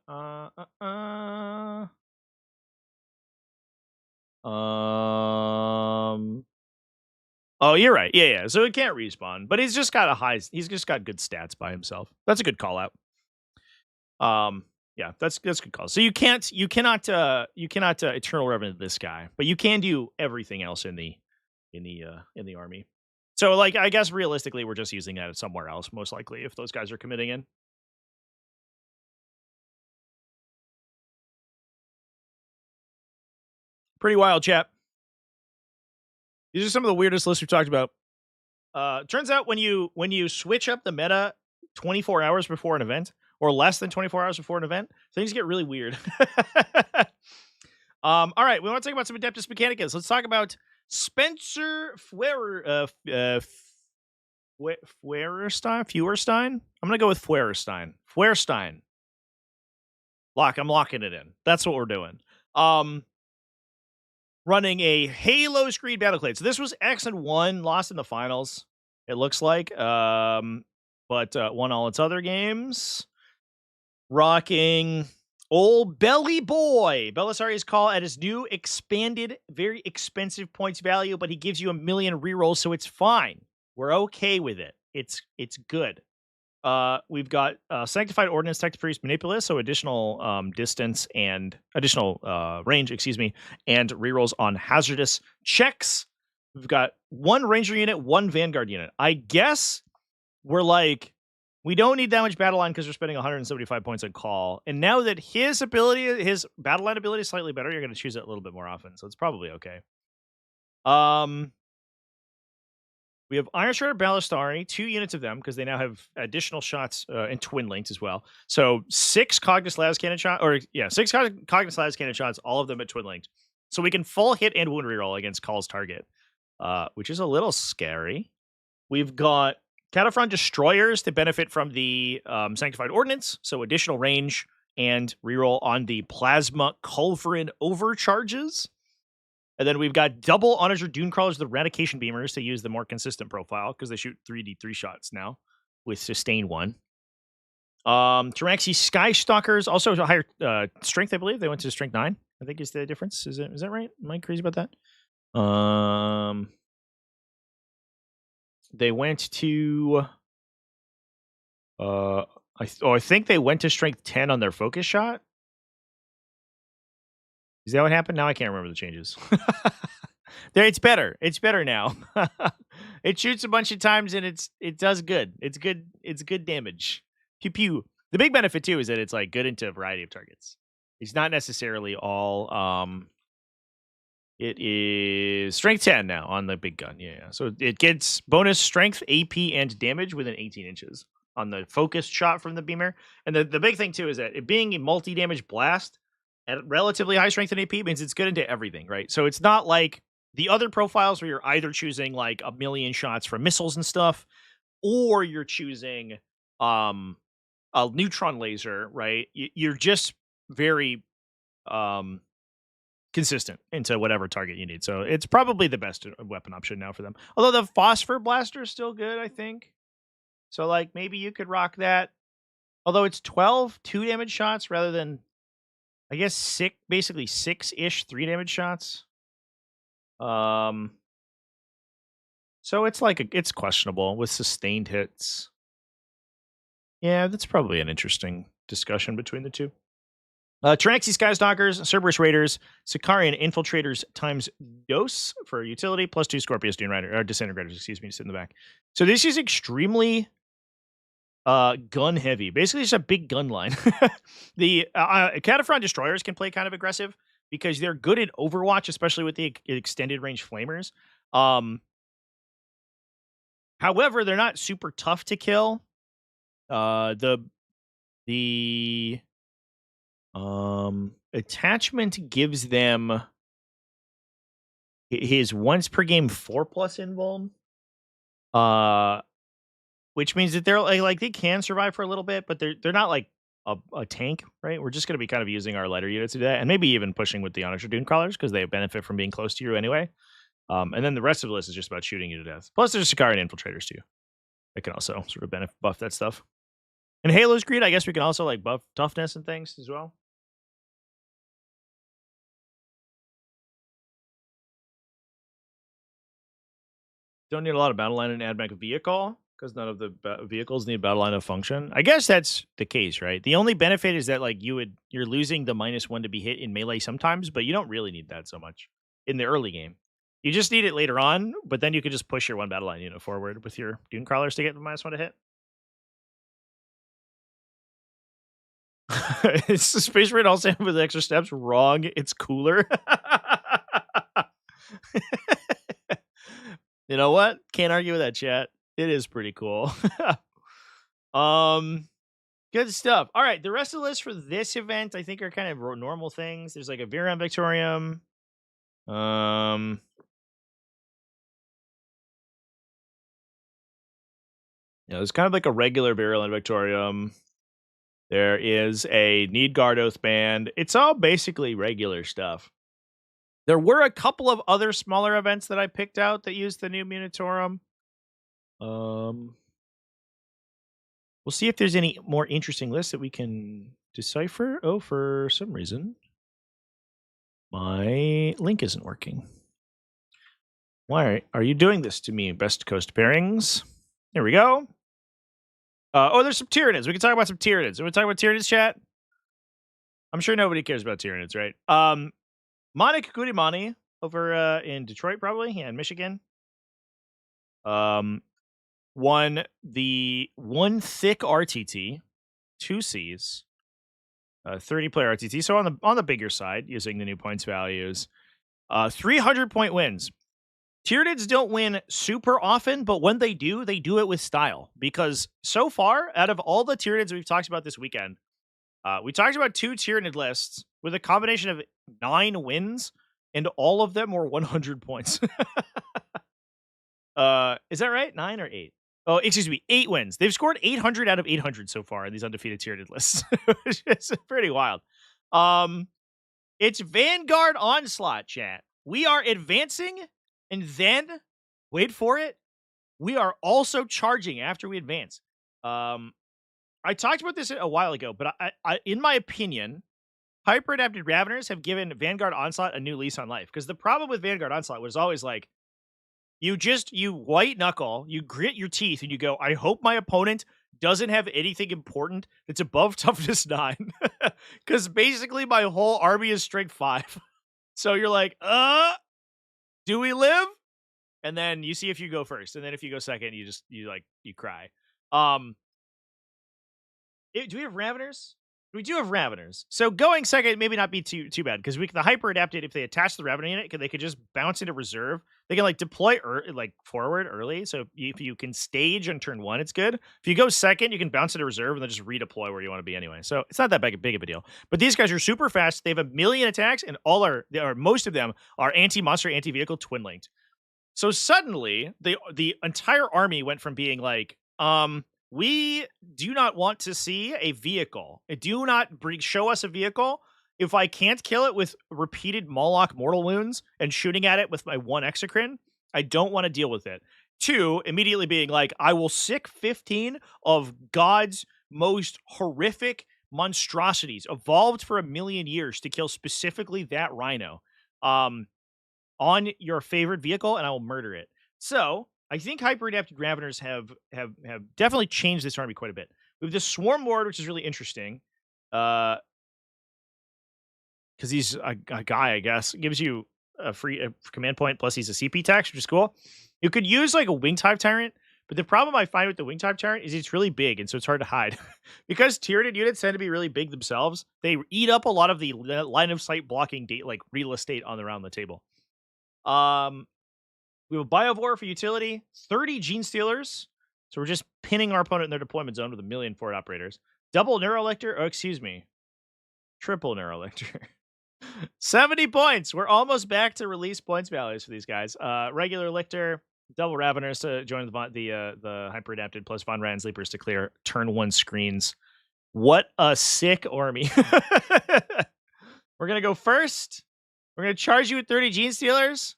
Oh, you're right. Yeah. So it can't respawn, but he's just got good stats by himself. That's a good call out. Yeah, that's a good call. So you cannot Eternal Revenant this guy, but you can do everything else in the army. So like I guess realistically we're just using that somewhere else, most likely, if those guys are committing in. Pretty wild, chat. These are some of the weirdest lists we've talked about. Turns out when you switch up the meta 24 hours before an event, or less than 24 hours before an event, things get really weird. All right, we want to talk about some Adeptus Mechanicus. Let's talk about Spencer Feuerstein? I'm gonna go with Feuerstein. Feuerstein. I'm locking it in. That's what we're doing. Running a Halo Screed Battleclade. So this was X and 1, lost in the finals, it looks like. But won all its other games. Rocking old Belly Boy. Belisarius Call at his new expanded, very expensive points value, but he gives you 1,000,000 rerolls, so it's fine. We're okay with it. It's good. We've got Sanctified Ordnance, Tech Priest, Manipulus, so additional distance and additional range, and rerolls on hazardous checks. We've got 1 Ranger unit, 1 Vanguard unit. I guess we're like, we don't need that much battle line because we're spending 175 points on call. And now that his battle line ability is slightly better, you're going to choose it a little bit more often, so it's probably okay. We have Iron Shredder Ballistari, 2 units of them, because they now have additional shots and twin linked as well. So 6 Cognis Las Cannon shots, 6 Cognis Las Cannon shots, all of them at twin linked. So we can full hit and wound reroll against Call's target, which is a little scary. We've got Cataphront Destroyers to benefit from the Sanctified Ordnance, so additional range and reroll on the Plasma Culverin overcharges. And then we've got double Onager Dune Crawlers with Eradication Beamers to use the more consistent profile because they shoot 3d3 shots now with Sustain 1. Tyranxi Sky Stalkers, also a higher strength, I believe. They went to strength 9, I think is the difference. Is that right? Am I crazy about that? They went to... I think they went to strength 10 on their focus shot. Is that what happened? Now I can't remember the changes. It's better. It's better now. It shoots a bunch of times and it does good. It's good. It's good damage. Pew pew. The big benefit too is that it's like good into a variety of targets. It's not necessarily all. It is strength 10 now on the big gun. Yeah. So it gets bonus strength, AP, and damage within 18 inches on the focused shot from the beamer. And the big thing too is that it being a multi-damage blast at relatively high strength and AP means it's good into everything, right? So it's not like the other profiles where you're either choosing like 1,000,000 shots from missiles and stuff, or you're choosing a neutron laser, right? You're just very consistent into whatever target you need. So it's probably the best weapon option now for them. Although the Phosphor Blaster is still good, I think. So like maybe you could rock that. Although it's 12 2-damage shots rather than, I guess, basically 6-ish 3-damage shots. So it's like it's questionable with sustained hits. Yeah, that's probably an interesting discussion between the two. Tyranxi Skystalkers, Cerberus Raiders, Sicarian Infiltrators times dose for utility, +2 Scorpius Dune Rider, or Disintegrators, to sit in the back. So this is extremely gun heavy. Basically, it's a big gun line. The Cataphront Destroyers can play kind of aggressive because they're good at Overwatch, especially with the extended range flamers. However, they're not super tough to kill. The attachment gives them his once per game 4+ invuln. Which means that they're like they can survive for a little bit, but they're not like a tank, right? We're just going to be kind of using our lighter units to do that, and maybe even pushing with the Onager Dune Crawlers because they benefit from being close to you anyway. And then the rest of the list is just about shooting you to death. Plus, there's Sicarian Infiltrators too. They can also sort of buff that stuff. And Halo's Greed, I guess we can also like buff toughness and things as well. Don't need a lot of battle line in admech vehicle because none of the vehicles need battle line of function. I guess that's the case, right? The only benefit is that like you're losing the -1 to be hit in melee sometimes, but you don't really need that so much in the early game. You just need it later on, but then you could just push your 1 battle line unit forward with your Dune Crawlers to get the -1 to hit. It's the Space Marine also with extra steps. Wrong. It's cooler. You know what? Can't argue with that, chat. It is pretty cool. Good stuff. All right, the rest of the list for this event, I think, are kind of normal things. There's like a Viron Victorium. Yeah, there's kind of like a regular Virulent Victorium. There is a Need Guard Oath Band. It's all basically regular stuff. There were a couple of other smaller events that I picked out that used the new Munitorum. We'll see if there's any more interesting lists that we can decipher. Oh, for some reason, my link isn't working. Why are you doing this to me, Best Coast Pairings? There we go. There's some Tyranids. We can talk about some Tyranids. We talk about Tyranids, chat? I'm sure nobody cares about Tyranids, right? Monik Gudimani over in Detroit, probably. Yeah, in Michigan. Won the one thick RTT, 2 Cs, 30-player RTT. So on the bigger side, using the new points values. 300-point wins. Tyranids don't win super often, but when they do it with style. Because so far, out of all the Tyranids we've talked about this weekend, we talked about 2 Tyranid lists with a combination of 9 wins, and all of them were 100 points. Is that right? 9 or 8? Oh, excuse me, 8 wins. They've scored 800 out of 800 so far in these undefeated Tyranid lists. It's pretty wild. It's Vanguard Onslaught, chat. We are advancing, and then, wait for it, we are also charging after we advance. I talked about this a while ago, but I in my opinion, hyper-adapted Raveners have given Vanguard Onslaught a new lease on life. Because the problem with Vanguard Onslaught was always like, you white knuckle, you grit your teeth, and you go, I hope my opponent doesn't have anything important that's above toughness 9. Because basically my whole army is strength 5. So you're like, do we live? And then you see if you go first. And then if you go second, you cry. Do we have Raveners? We do have Raveners. So going second maybe not be too bad, because the hyper adapted, if they attach the Ravener unit, they could just bounce into reserve. They can deploy forward early. So if you can stage on turn 1, it's good. If you go second, you can bounce into reserve and then just redeploy where you want to be anyway. So it's not that big of a deal. But these guys are super fast. They have 1 million attacks, and most of them are anti-monster, anti-vehicle, twin linked. So suddenly the entire army went from being like, we do not want to see a vehicle. Do not show us a vehicle. If I can't kill it with repeated Moloch mortal wounds and shooting at it with my 1 exocrine, I don't want to deal with it. 2, immediately being like, I will sick 15 of God's most horrific monstrosities, evolved for 1 million years to kill specifically that rhino, on your favorite vehicle, and I will murder it. So I think hyper-adapted Raveners have definitely changed this army quite a bit. We have the Swarm Lord, which is really interesting. Because he's a guy, I guess. Gives you a free command point, plus he's a CP tax, which is cool. You could use a Wing Type Tyrant, but the problem I find with the Wing Type Tyrant is it's really big, and so it's hard to hide. Because Tyranid units tend to be really big themselves, they eat up a lot of the line of sight blocking real estate around the table. We have a Biovore for utility, 30 Gene Stealers. So we're just pinning our opponent in their deployment zone with 1 million forward operators. Double Neurolector. Oh, excuse me. Triple Neurolector. 70 points. We're almost back to release points values for these guys. Regular Lictor, double Raveners to join the hyper adapted, plus Von Ryan Sleepers to clear turn 1 screens. What a sick army. We're gonna go first. We're gonna charge you with 30 Gene Stealers.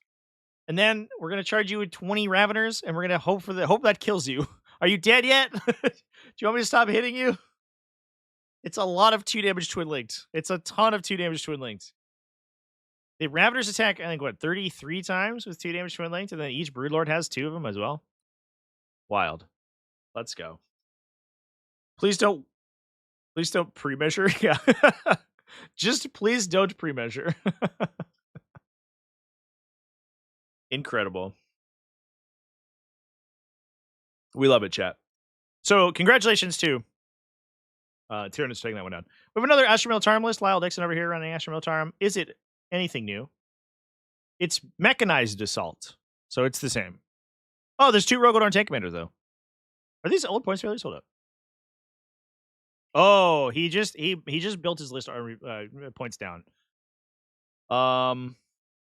And then we're going to charge you with 20 Raveners, and we're going to hope that kills you. Are you dead yet? Do you want me to stop hitting you? It's a lot of 2 damage twin linked. It's a ton of 2 damage twin linked. The Raveners attack, I think, 33 times with 2 damage twin linked, and then each Broodlord has 2 of them as well. Wild. Let's go. Please don't pre-measure. Yeah. Just please don't pre-measure. Incredible. We love it, chat. So congratulations to Tyranids taking that one down. We have another Astra MORElitarum list. Lyle Dixon over here running Astra MORElitarum. Is it anything new? It's Mechanized Assault, so it's the same. Oh, there's 2 Rogodorn Tank Commander, though. Are these old points values? Hold up. Oh, he just built his list points down.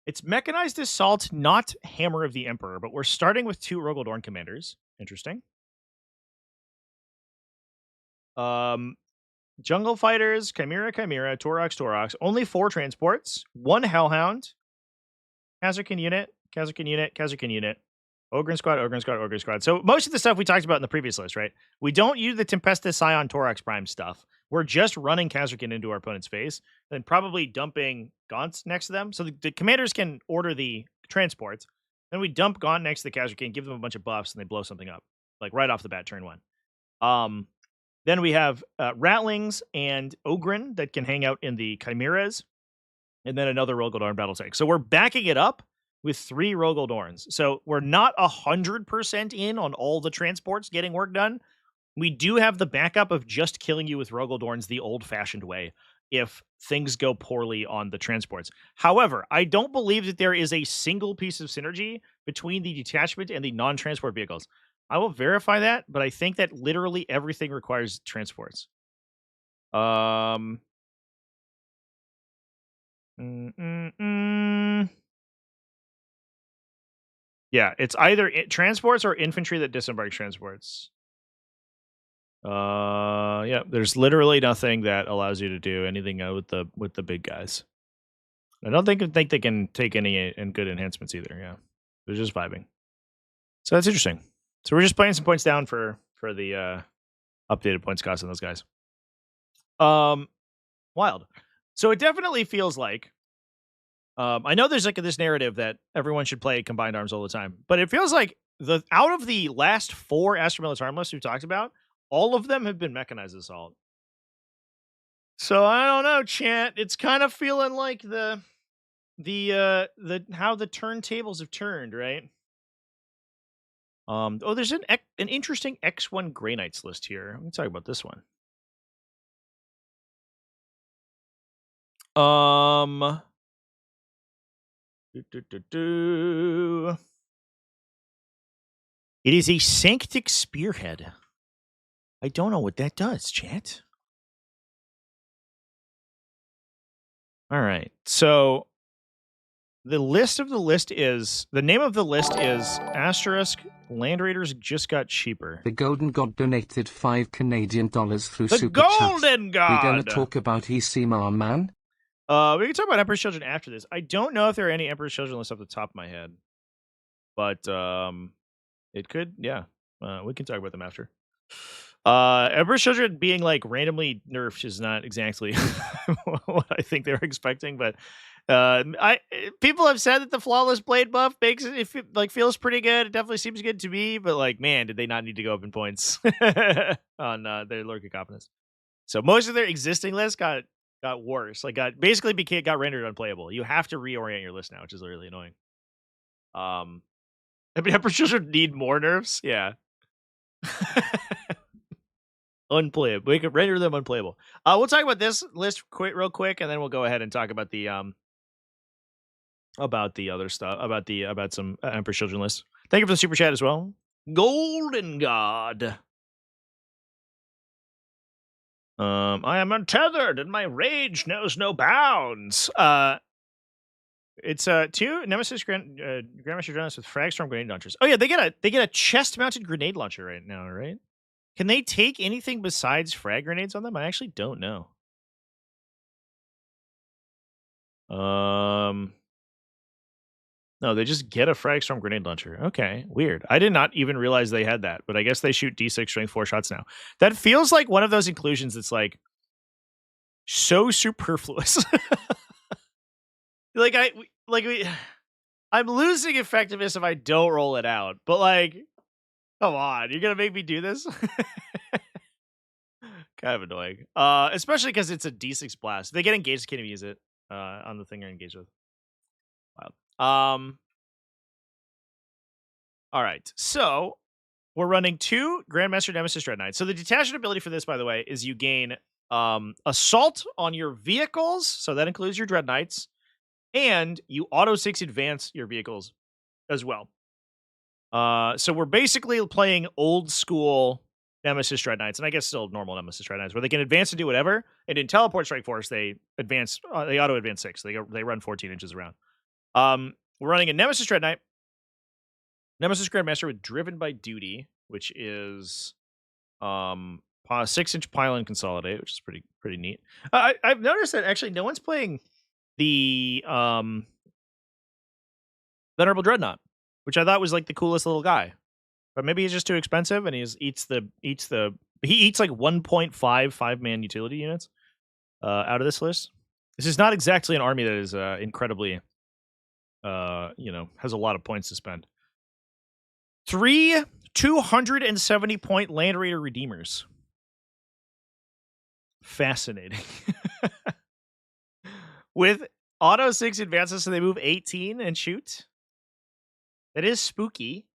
It's Mechanized Assault, not Hammer of the Emperor, but we're starting with 2 Rogodorn Commanders. Interesting. Jungle Fighters, Chimera, Torox. Only 4 transports, 1 Hellhound, Kazarkan unit, Ogren Squad. So most of the stuff we talked about in the previous list, right? We don't use the Tempestus Scion Torox Prime stuff. We're just running Kazarkan into our opponent's face, then probably dumping Gaunt next to them. So the commanders can order the transports. Then we dump Gaunt next to the Kazarkan, give them a bunch of buffs, and they blow something up. Like right off the bat, turn 1. Then we have Rattlings and Ogren that can hang out in the Chimeras. And then another Rogaldorn battle tank. So we're backing it up with 3 Rogaldorns. So we're not 100% in on all the transports getting work done. We do have the backup of just killing you with Rogaldorns the old-fashioned way if things go poorly on the transports. However, I don't believe that there is a single piece of synergy between the detachment and the non-transport vehicles. I will verify that, but I think that literally everything requires transports. Yeah, it's either transports or infantry that disembarks transports. Yeah, there's literally nothing that allows you to do anything with the big guys. I don't think they can take any good enhancements either. Yeah, they're just vibing. So that's interesting. So we're just playing some points down for the updated points cost on those guys. Wild. So it definitely feels like I know there's like this narrative that everyone should play combined arms all the time, but it feels like out of the last 4 Astra MORElitarum lists we've talked about, all of them have been mechanized assault. So I don't know, Chant. It's kind of feeling like the how the turntables have turned, right? Oh, there's an interesting X1 Grey Knights list here. Let me talk about this one. It is a Sanctic Spearhead. I don't know what that does, chat. All right. So the name of the list is Asterisk Land Raiders just got cheaper. The Golden God donated $5 through the Super Chat. Golden God! We're gonna talk about ECMAR, man. We can talk about Emperor's Children after this. I don't know if there are any Emperor's Children lists off the top of my head. But it could, yeah. We can talk about them after. Emperor's Children being like randomly nerfed is not exactly what I think they were expecting, but people have said that the flawless blade buff makes it feels pretty good. It definitely seems good to me, but like, man, did they not need to go up in points on their Lord Cacophonus? So most of their existing lists got worse. Like got rendered unplayable. You have to reorient your list now, which is really annoying. I mean, Emperor's Children need more nerfs. Yeah. Unplayable. We could render them unplayable. We'll talk about this list real quick, and then we'll go ahead and talk about the other stuff, about some Emperor's Children lists. Thank you for the super chat as well. Golden God. I am untethered, and my rage knows no bounds. It's 2 Nemesis Grandmaster Jonas with Fragstorm grenade launchers. Oh yeah, they get a chest-mounted grenade launcher right now, right? Can they take anything besides frag grenades on them? I actually don't know. No, they just get a Fragstorm grenade launcher. Okay, weird. I did not even realize they had that, but I guess they shoot D6 strength 4 shots now. That feels like one of those inclusions that's like so superfluous. I'm losing effectiveness if I don't roll it out, but like, come on, you're gonna make me do this? Kind of annoying. Especially because it's a D6 blast. If they get engaged, they can't even use it on the thing you're engaged with. Wild. All right, so we're running 2 Grandmaster Nemesis Dread Knights. So the detachment ability for this, by the way, is you gain assault on your vehicles. So that includes your Dread Knights. And you auto 6 advance your vehicles as well. So we're basically playing old school Nemesis Dread Knights, and I guess still normal Nemesis Dread Knights, where they can advance and do whatever. And in Teleport Strike Force, they advance. They auto advance 6. They run 14 inches around. We're running a Nemesis Dread Knight, Nemesis Grandmaster with Driven by Duty, which is part 6-inch pylon consolidate, which is pretty neat. I've noticed that actually no one's playing the Venerable Dreadnought, which I thought was like the coolest little guy. But maybe he's just too expensive, and he eats like 1.5 5-man utility units out of this list. This is not exactly an army that is incredibly, has a lot of points to spend. 3 270-point Land Raider Redeemers. Fascinating. With auto 6 advances, so they move 18 and shoot. That is spooky.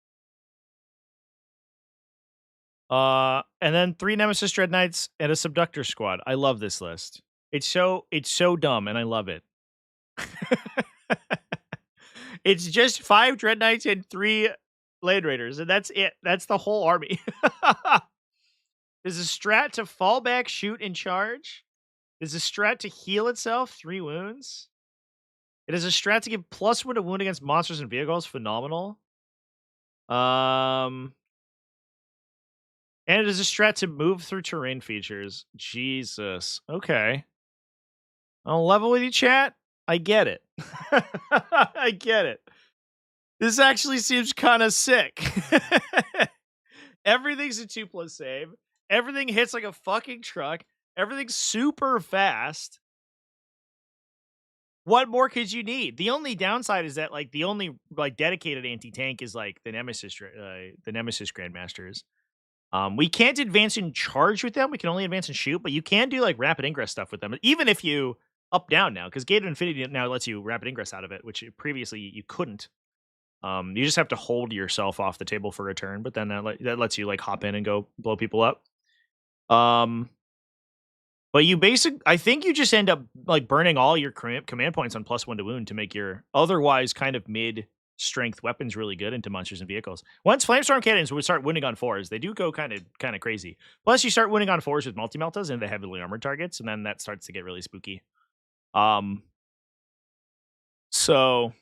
And then 3 Nemesis Dread Knights and a Subductor Squad. I love this list. It's so dumb, and I love it. It's just 5 Dread Knights and 3 Land Raiders, and that's it. That's the whole army. There's a strat to fall back, shoot, and charge. There's a strat to heal itself, 3 wounds. It is a strat to give +1 to wound against monsters and vehicles. Phenomenal. And it is a strat to move through terrain features. Jesus. Okay. I'll level with you, chat. I get it. I get it. This actually seems kind of sick. Everything's a 2+ save. Everything hits like a fucking truck. Everything's super fast. What more could you need? The only downside is that like the only like dedicated anti-tank is like the Nemesis Grandmasters. We can't advance and charge with them. We can only advance and shoot, but you can do like rapid ingress stuff with them. Even if you up down now, because Gate of Infinity now lets you rapid ingress out of it, which previously you couldn't. You just have to hold yourself off the table for a turn, but then that lets you like hop in and go blow people up. But I think you just end up like burning all your command points on +1 to wound to make your otherwise kind of mid-strength weapons really good into monsters and vehicles. Once Flamestorm Cannons would start winning on 4s, they do go kind of crazy. Plus, you start winning on 4s with multi-meltas and the heavily armored targets, and then that starts to get really spooky. So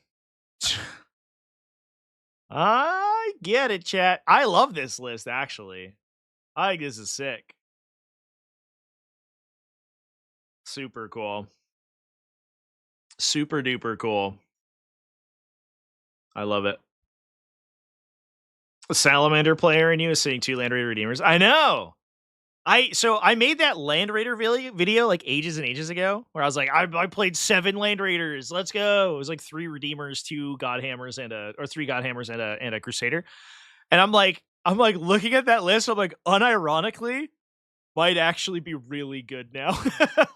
I get it, chat. I love this list, actually. I think this is sick. Super cool. Super duper cool. I love it. A Salamander player in you is seeing 2 Land Raider Redeemers. I know. I made that Land Raider video like ages and ages ago, where I was like, I played 7 Land Raiders. Let's go. It was like 3 Redeemers, 2 Godhammers, or 3 Godhammers and a Crusader. And I'm like looking at that list. I'm like, unironically, might actually be really good now.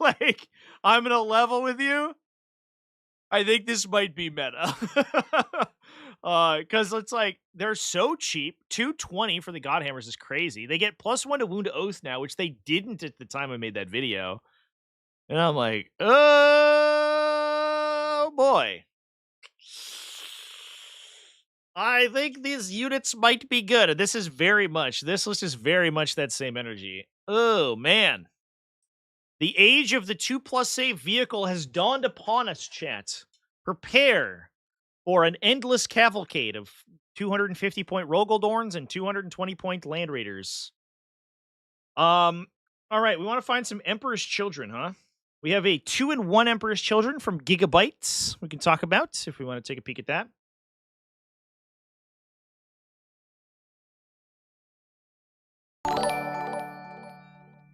Like, I'm gonna level with you. I think this might be meta. Because it's like they're so cheap. 220 for the Godhammers is crazy. They get +1 to wound to oath now, which they didn't at the time I made that video. And I'm like, oh boy. I think these units might be good. This list is very much that same energy. Oh man. The age of the 2+ save vehicle has dawned upon us, chat. Prepare for an endless cavalcade of 250-point Rogaldorns and 220-point Land Raiders. All right, we want to find some Emperor's Children, huh? We have a 2-in-1 Emperor's Children from Gigabytes we can talk about if we want to take a peek at that.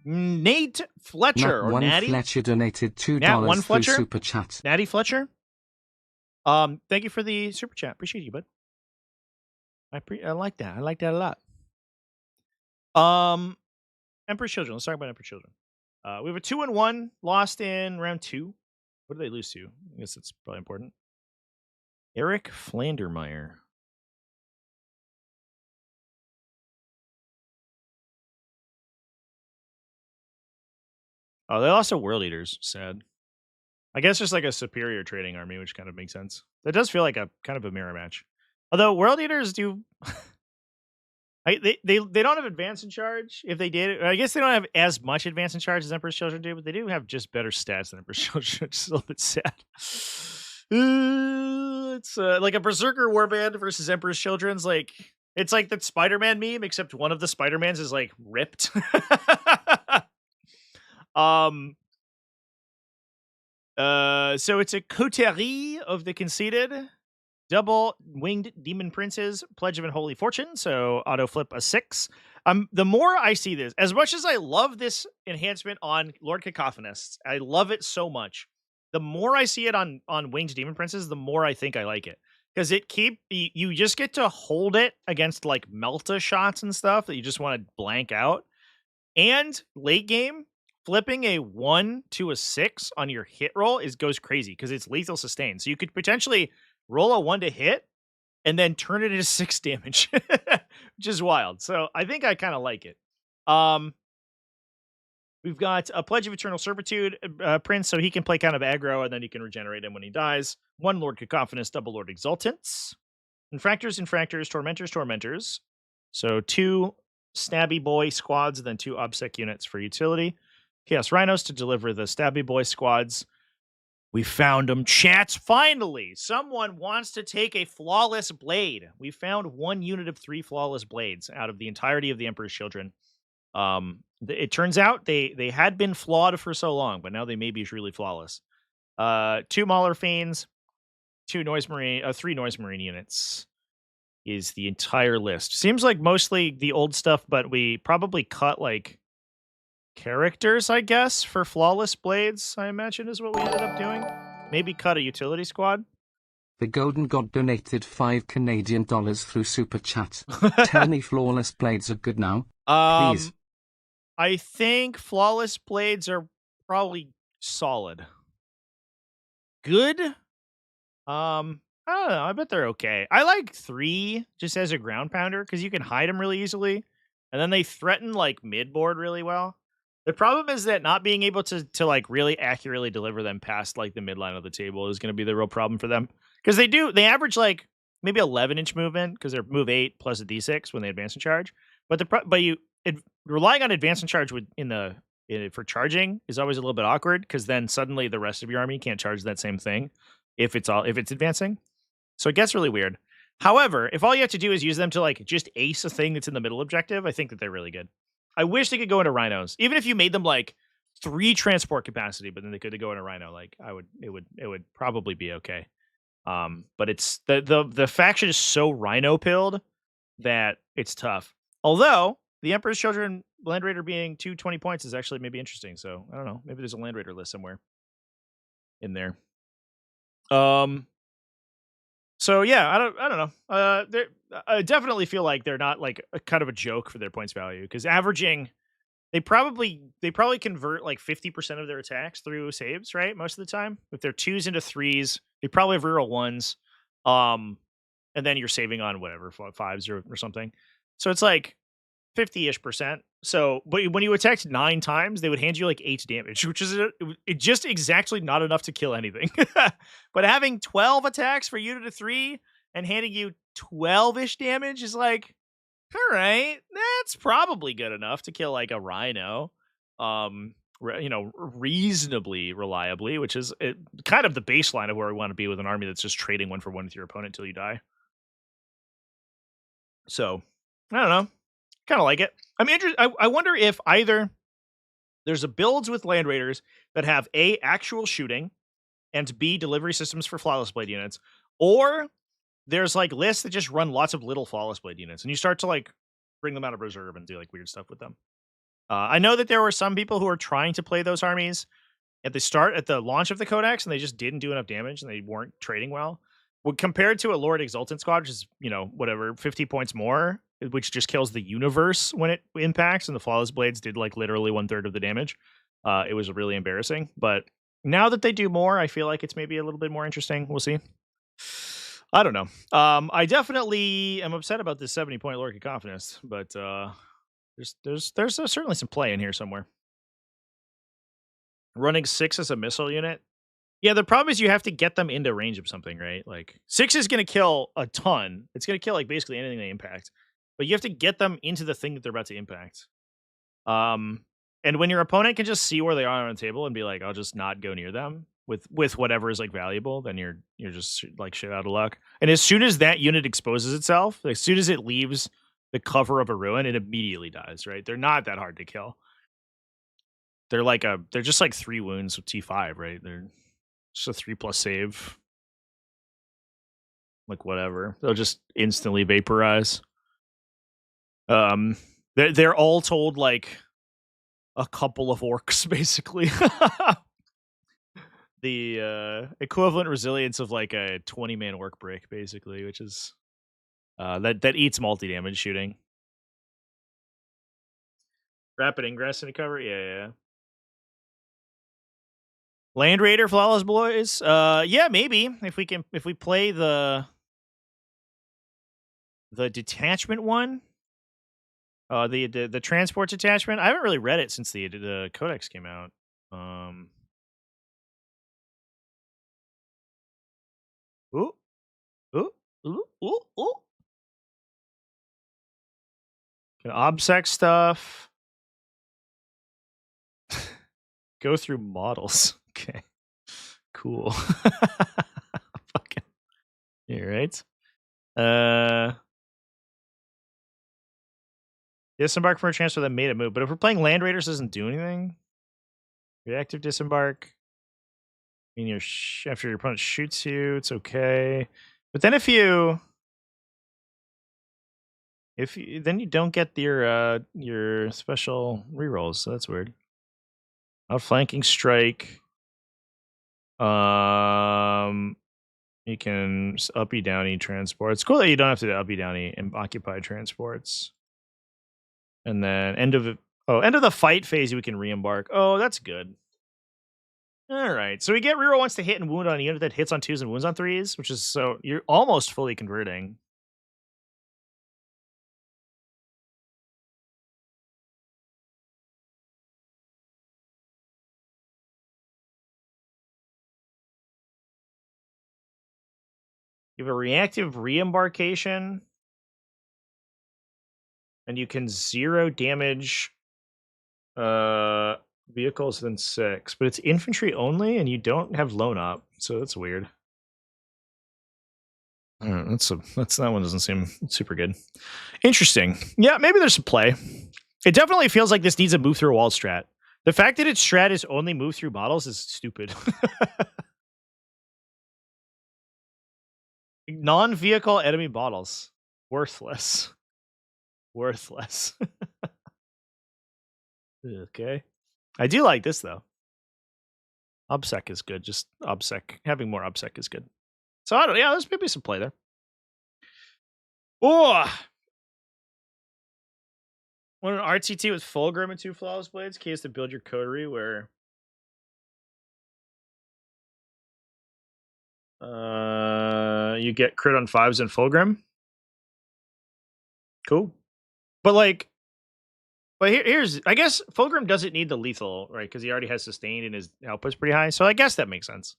Nate Fletcher or Natty Fletcher donated $2 through super chat. Natty Fletcher. Thank you for the super chat. Appreciate you, bud. I like that. I like that a lot. Emperor's Children. Let's talk about Emperor's Children. We have a 2-in-1 lost in round 2. What did they lose to? I guess that's probably important. Eric Flandermeyer. Oh, they lost to World Eaters. Sad. I guess just like a superior trading army, which kind of makes sense. That does feel like a kind of a mirror match. Although World Eaters do, they don't have advance and charge. If they did, I guess they don't have as much advance and charge as Emperor's Children do, but they do have just better stats than Emperor's Children. It's a little bit sad. It's like a Berzerker Warband versus Emperor's Children's like. It's like that Spider-Man meme, except one of the Spider-Mans is like ripped. So it's a coterie of the conceited, double winged demon princes, pledge of unholy fortune. So auto flip a 6. The more I see this, as much as I love this enhancement on Lord Cacophonist, I love it so much. The more I see it on winged demon princes, the more I think I like it, because you just get to hold it against like Melta shots and stuff that you just want to blank out. And late game, flipping a 1 to a 6 on your hit roll goes crazy because it's lethal sustain. So you could potentially roll a 1 to hit and then turn it into 6 damage, which is wild. So I think I kind of like it. We've got a Pledge of Eternal Servitude prince, so he can play kind of aggro, and then you can regenerate him when he dies. 1 Lord Cacophonist, double Lord Exultants. Infractors, Tormentors. So 2 Stabby Boy squads, and then 2 OBSEC units for utility. Chaos Rhinos to deliver the Stabby Boy squads. We found them, chats. Finally, someone wants to take a flawless blade. We found 1 unit of 3 flawless blades out of the entirety of the Emperor's Children. It turns out they had been flawed for so long, but now they may be truly flawless. 2 Mauler Fiends, 3 Noise Marine units is the entire list. Seems like mostly the old stuff, but we probably cut like characters, I guess, for flawless blades, I imagine is what we ended up doing. Maybe cut a utility squad. The Golden God donated $5 through Super Chat. Tell me flawless blades are good now, please. I think flawless blades are probably solid. Good? I don't know. I bet they're okay. I like 3 just as a ground pounder because you can hide them really easily, and then they threaten like mid board really well. The problem is that not being able to like really accurately deliver them past like the midline of the table is going to be the real problem for them, because they average like maybe 11-inch movement because they're move 8 plus a d6 when they advance and charge. But relying on advance and charge for charging is always a little bit awkward, because then suddenly the rest of your army can't charge that same thing if it's advancing. So it gets really weird. However, if all you have to do is use them to like just ace a thing that's in the middle objective, I think that they're really good. I wish they could go into rhinos, even if you made them like 3 transport capacity, but then they could go into rhino. Like it would probably be okay. But it's the faction is so rhino pilled that it's tough. Although the Emperor's Children Land Raider being 220 points is actually maybe interesting. So I don't know. Maybe there's a Land Raider list somewhere in there. So yeah, I don't know. I definitely feel like they're not like a kind of a joke for their points value, because averaging, they probably convert like 50% of their attacks through saves, right? Most of the time, if they're 2s into 3s, they probably have reroll 1s, and then you're saving on whatever 5s or something. So it's like 50-ish%. So, but when you attacked 9 times, they would hand you like 8 damage, which is just exactly not enough to kill anything. But having 12 attacks for unit of 3 and handing you 12-ish damage is like, all right, that's probably good enough to kill like a rhino, reasonably reliably, which is kind of the baseline of where we want to be with an army that's just trading 1 for 1 with your opponent until you die. So, I don't know. Kind of like it. I'm interested. I wonder if either there's a builds with Land Raiders that have A, actual shooting, and B, delivery systems for flawless blade units, or there's like lists that just run lots of little flawless blade units, and you start to like bring them out of reserve and do like weird stuff with them. I know that there were some people who were trying to play those armies at the launch of the Codex, and they just didn't do enough damage, and they weren't trading well. Compared to a Lord Exultant squad, which is, 50 points more, which just kills the universe when it impacts, and the flawless blades did like literally 1/3 of the damage. It was really embarrassing. But now that they do more, I feel like it's maybe a little bit more interesting. We'll see. I don't know. I definitely am upset about this 70-point Lord Cacophonist, but there's certainly some play in here somewhere. Running 6 as a missile unit. Yeah, the problem is you have to get them into range of something, right? Like 6 is going to kill a ton. It's going to kill like basically anything they impact, but you have to get them into the thing that they're about to impact. And when your opponent can just see where they are on the table and be like, I'll just not go near them with whatever is like valuable, then you're just like shit out of luck. And as soon as that unit exposes itself, as soon as it leaves the cover of a ruin, it immediately dies, right? They're not that hard to kill. they're just like 3 wounds with T5, right? They're just a 3+ save. Like whatever. They'll just instantly vaporize. They're all told like a couple of orcs, basically. The equivalent resilience of like a 20-man orc break, basically, which is that eats multi-damage shooting. Rapid ingress into cover? Yeah. Land Raider Flawless Boys? Yeah, maybe. If we play the detachment one. The transport detachment. I haven't really read it since the codex came out. Ooh. Obsec stuff. Go through models. Okay. Cool. Fucking. All right. Disembark for a transfer that made a move. But if we're playing Land Raiders, doesn't do anything. Reactive disembark. I mean, after your opponent shoots you, it's okay. But then if you then you don't get your special rerolls, so that's weird. Outflanking strike. You can uppy downy transport. It's cool that you don't have to do uppy downy and occupy transports. And then end of the fight phase, we can re-embark. Oh, that's good. All right, so we get reroll once to hit and wound on a unit that hits on 2s and wounds on 3s, which is so you're almost fully converting. You have a reactive re-embarkation, and you can 0 damage vehicles than 6, but it's infantry only, and you don't have loan up, so that's weird. That one doesn't seem super good. Interesting. Yeah, maybe there's some play. It definitely feels like this needs a move through a wall strat. The fact that its strat is only move through models is stupid. Non-vehicle enemy bottles. Worthless. Worthless. Okay. I do like this, though. Obsec is good. Just Obsec. Having more Obsec is good. So, there's maybe some play there. Oh! When an RTT with Fulgrim and 2 Flawless Blades, key is to build your coterie where... you get crit on 5s and Fulgrim. Cool. But here's, I guess Fulgrim doesn't need the lethal, right? Because he already has sustained and his output's pretty high. So I guess that makes sense.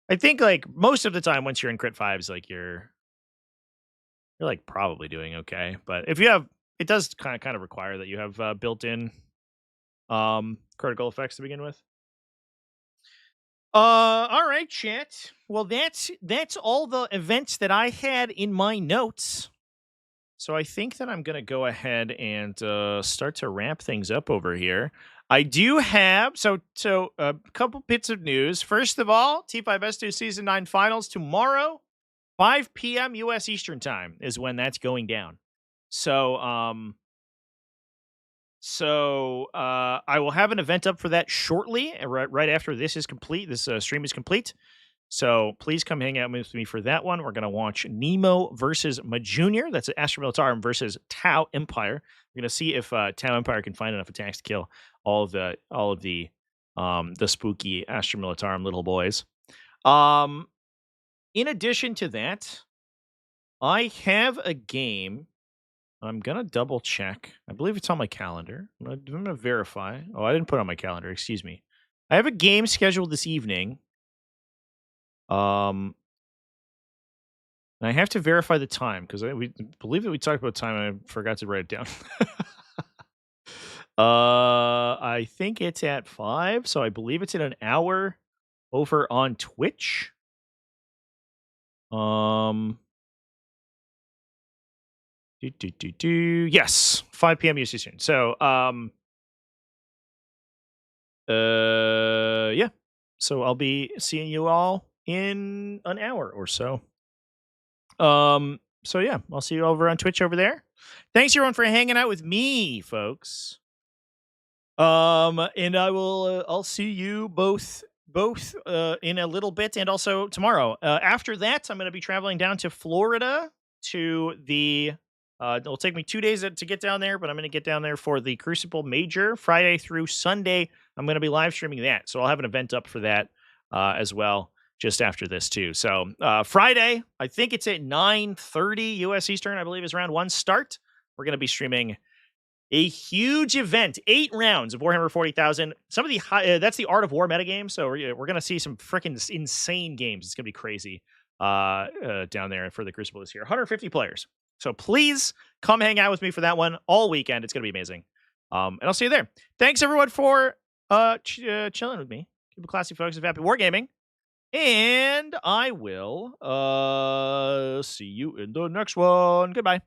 I think like most of the time, once you're in crit 5s, like you're like probably doing okay. But if you have, it does kind of require that you have built-in critical effects to begin with. All right, chat. Well, that's all the events that I had in my notes. So I think that I'm going to go ahead and start to ramp things up over here. I do have so a couple bits of news. First of all, T5S2 Season 9 Finals tomorrow, 5 p.m. U.S. Eastern Time is when that's going down. So I will have an event up for that shortly, right after this is complete. This stream is complete. So please come hang out with me for that one. We're going to watch Nemo versus Majunior. That's Astra MORElitarum versus Tau Empire. We're going to see if Tau Empire can find enough attacks to kill all of the spooky Astra MORElitarum little boys. In addition to that, I have a game. I'm going to double check. I believe it's on my calendar. I'm going to verify. Oh, I didn't put it on my calendar. Excuse me. I have a game scheduled this evening. And I have to verify the time because we believe that we talked about time and I forgot to write it down. I think it's at 5, so I believe it's in an hour over on Twitch. Yes, 5 p.m. UC soon. So, Yeah. So I'll be seeing you all in an hour or so. So yeah, I'll see you over on Twitch over there. Thanks everyone for hanging out with me, folks. And I'll see you both in a little bit and also tomorrow. After that, I'm going to be traveling down to Florida to the it'll take me 2 days to get down there, but I'm going to get down there for the Crucible Major Friday through Sunday. I'm going to be live streaming that. So I'll have an event up for that as well just after this too. So Friday, I think it's at 9:30 US Eastern, I believe is round 1 start. We're going to be streaming a huge event, 8 rounds of Warhammer 40,000. Some of the that's the Art of War metagame, so we're going to see some freaking insane games. It's going to be crazy down there for the Crucible this year. 150 players. So please come hang out with me for that one all weekend. It's going to be amazing. And I'll see you there. Thanks everyone for chilling with me. Keep it classy, folks, of Happy Wargaming. And I will see you in the next one. Goodbye.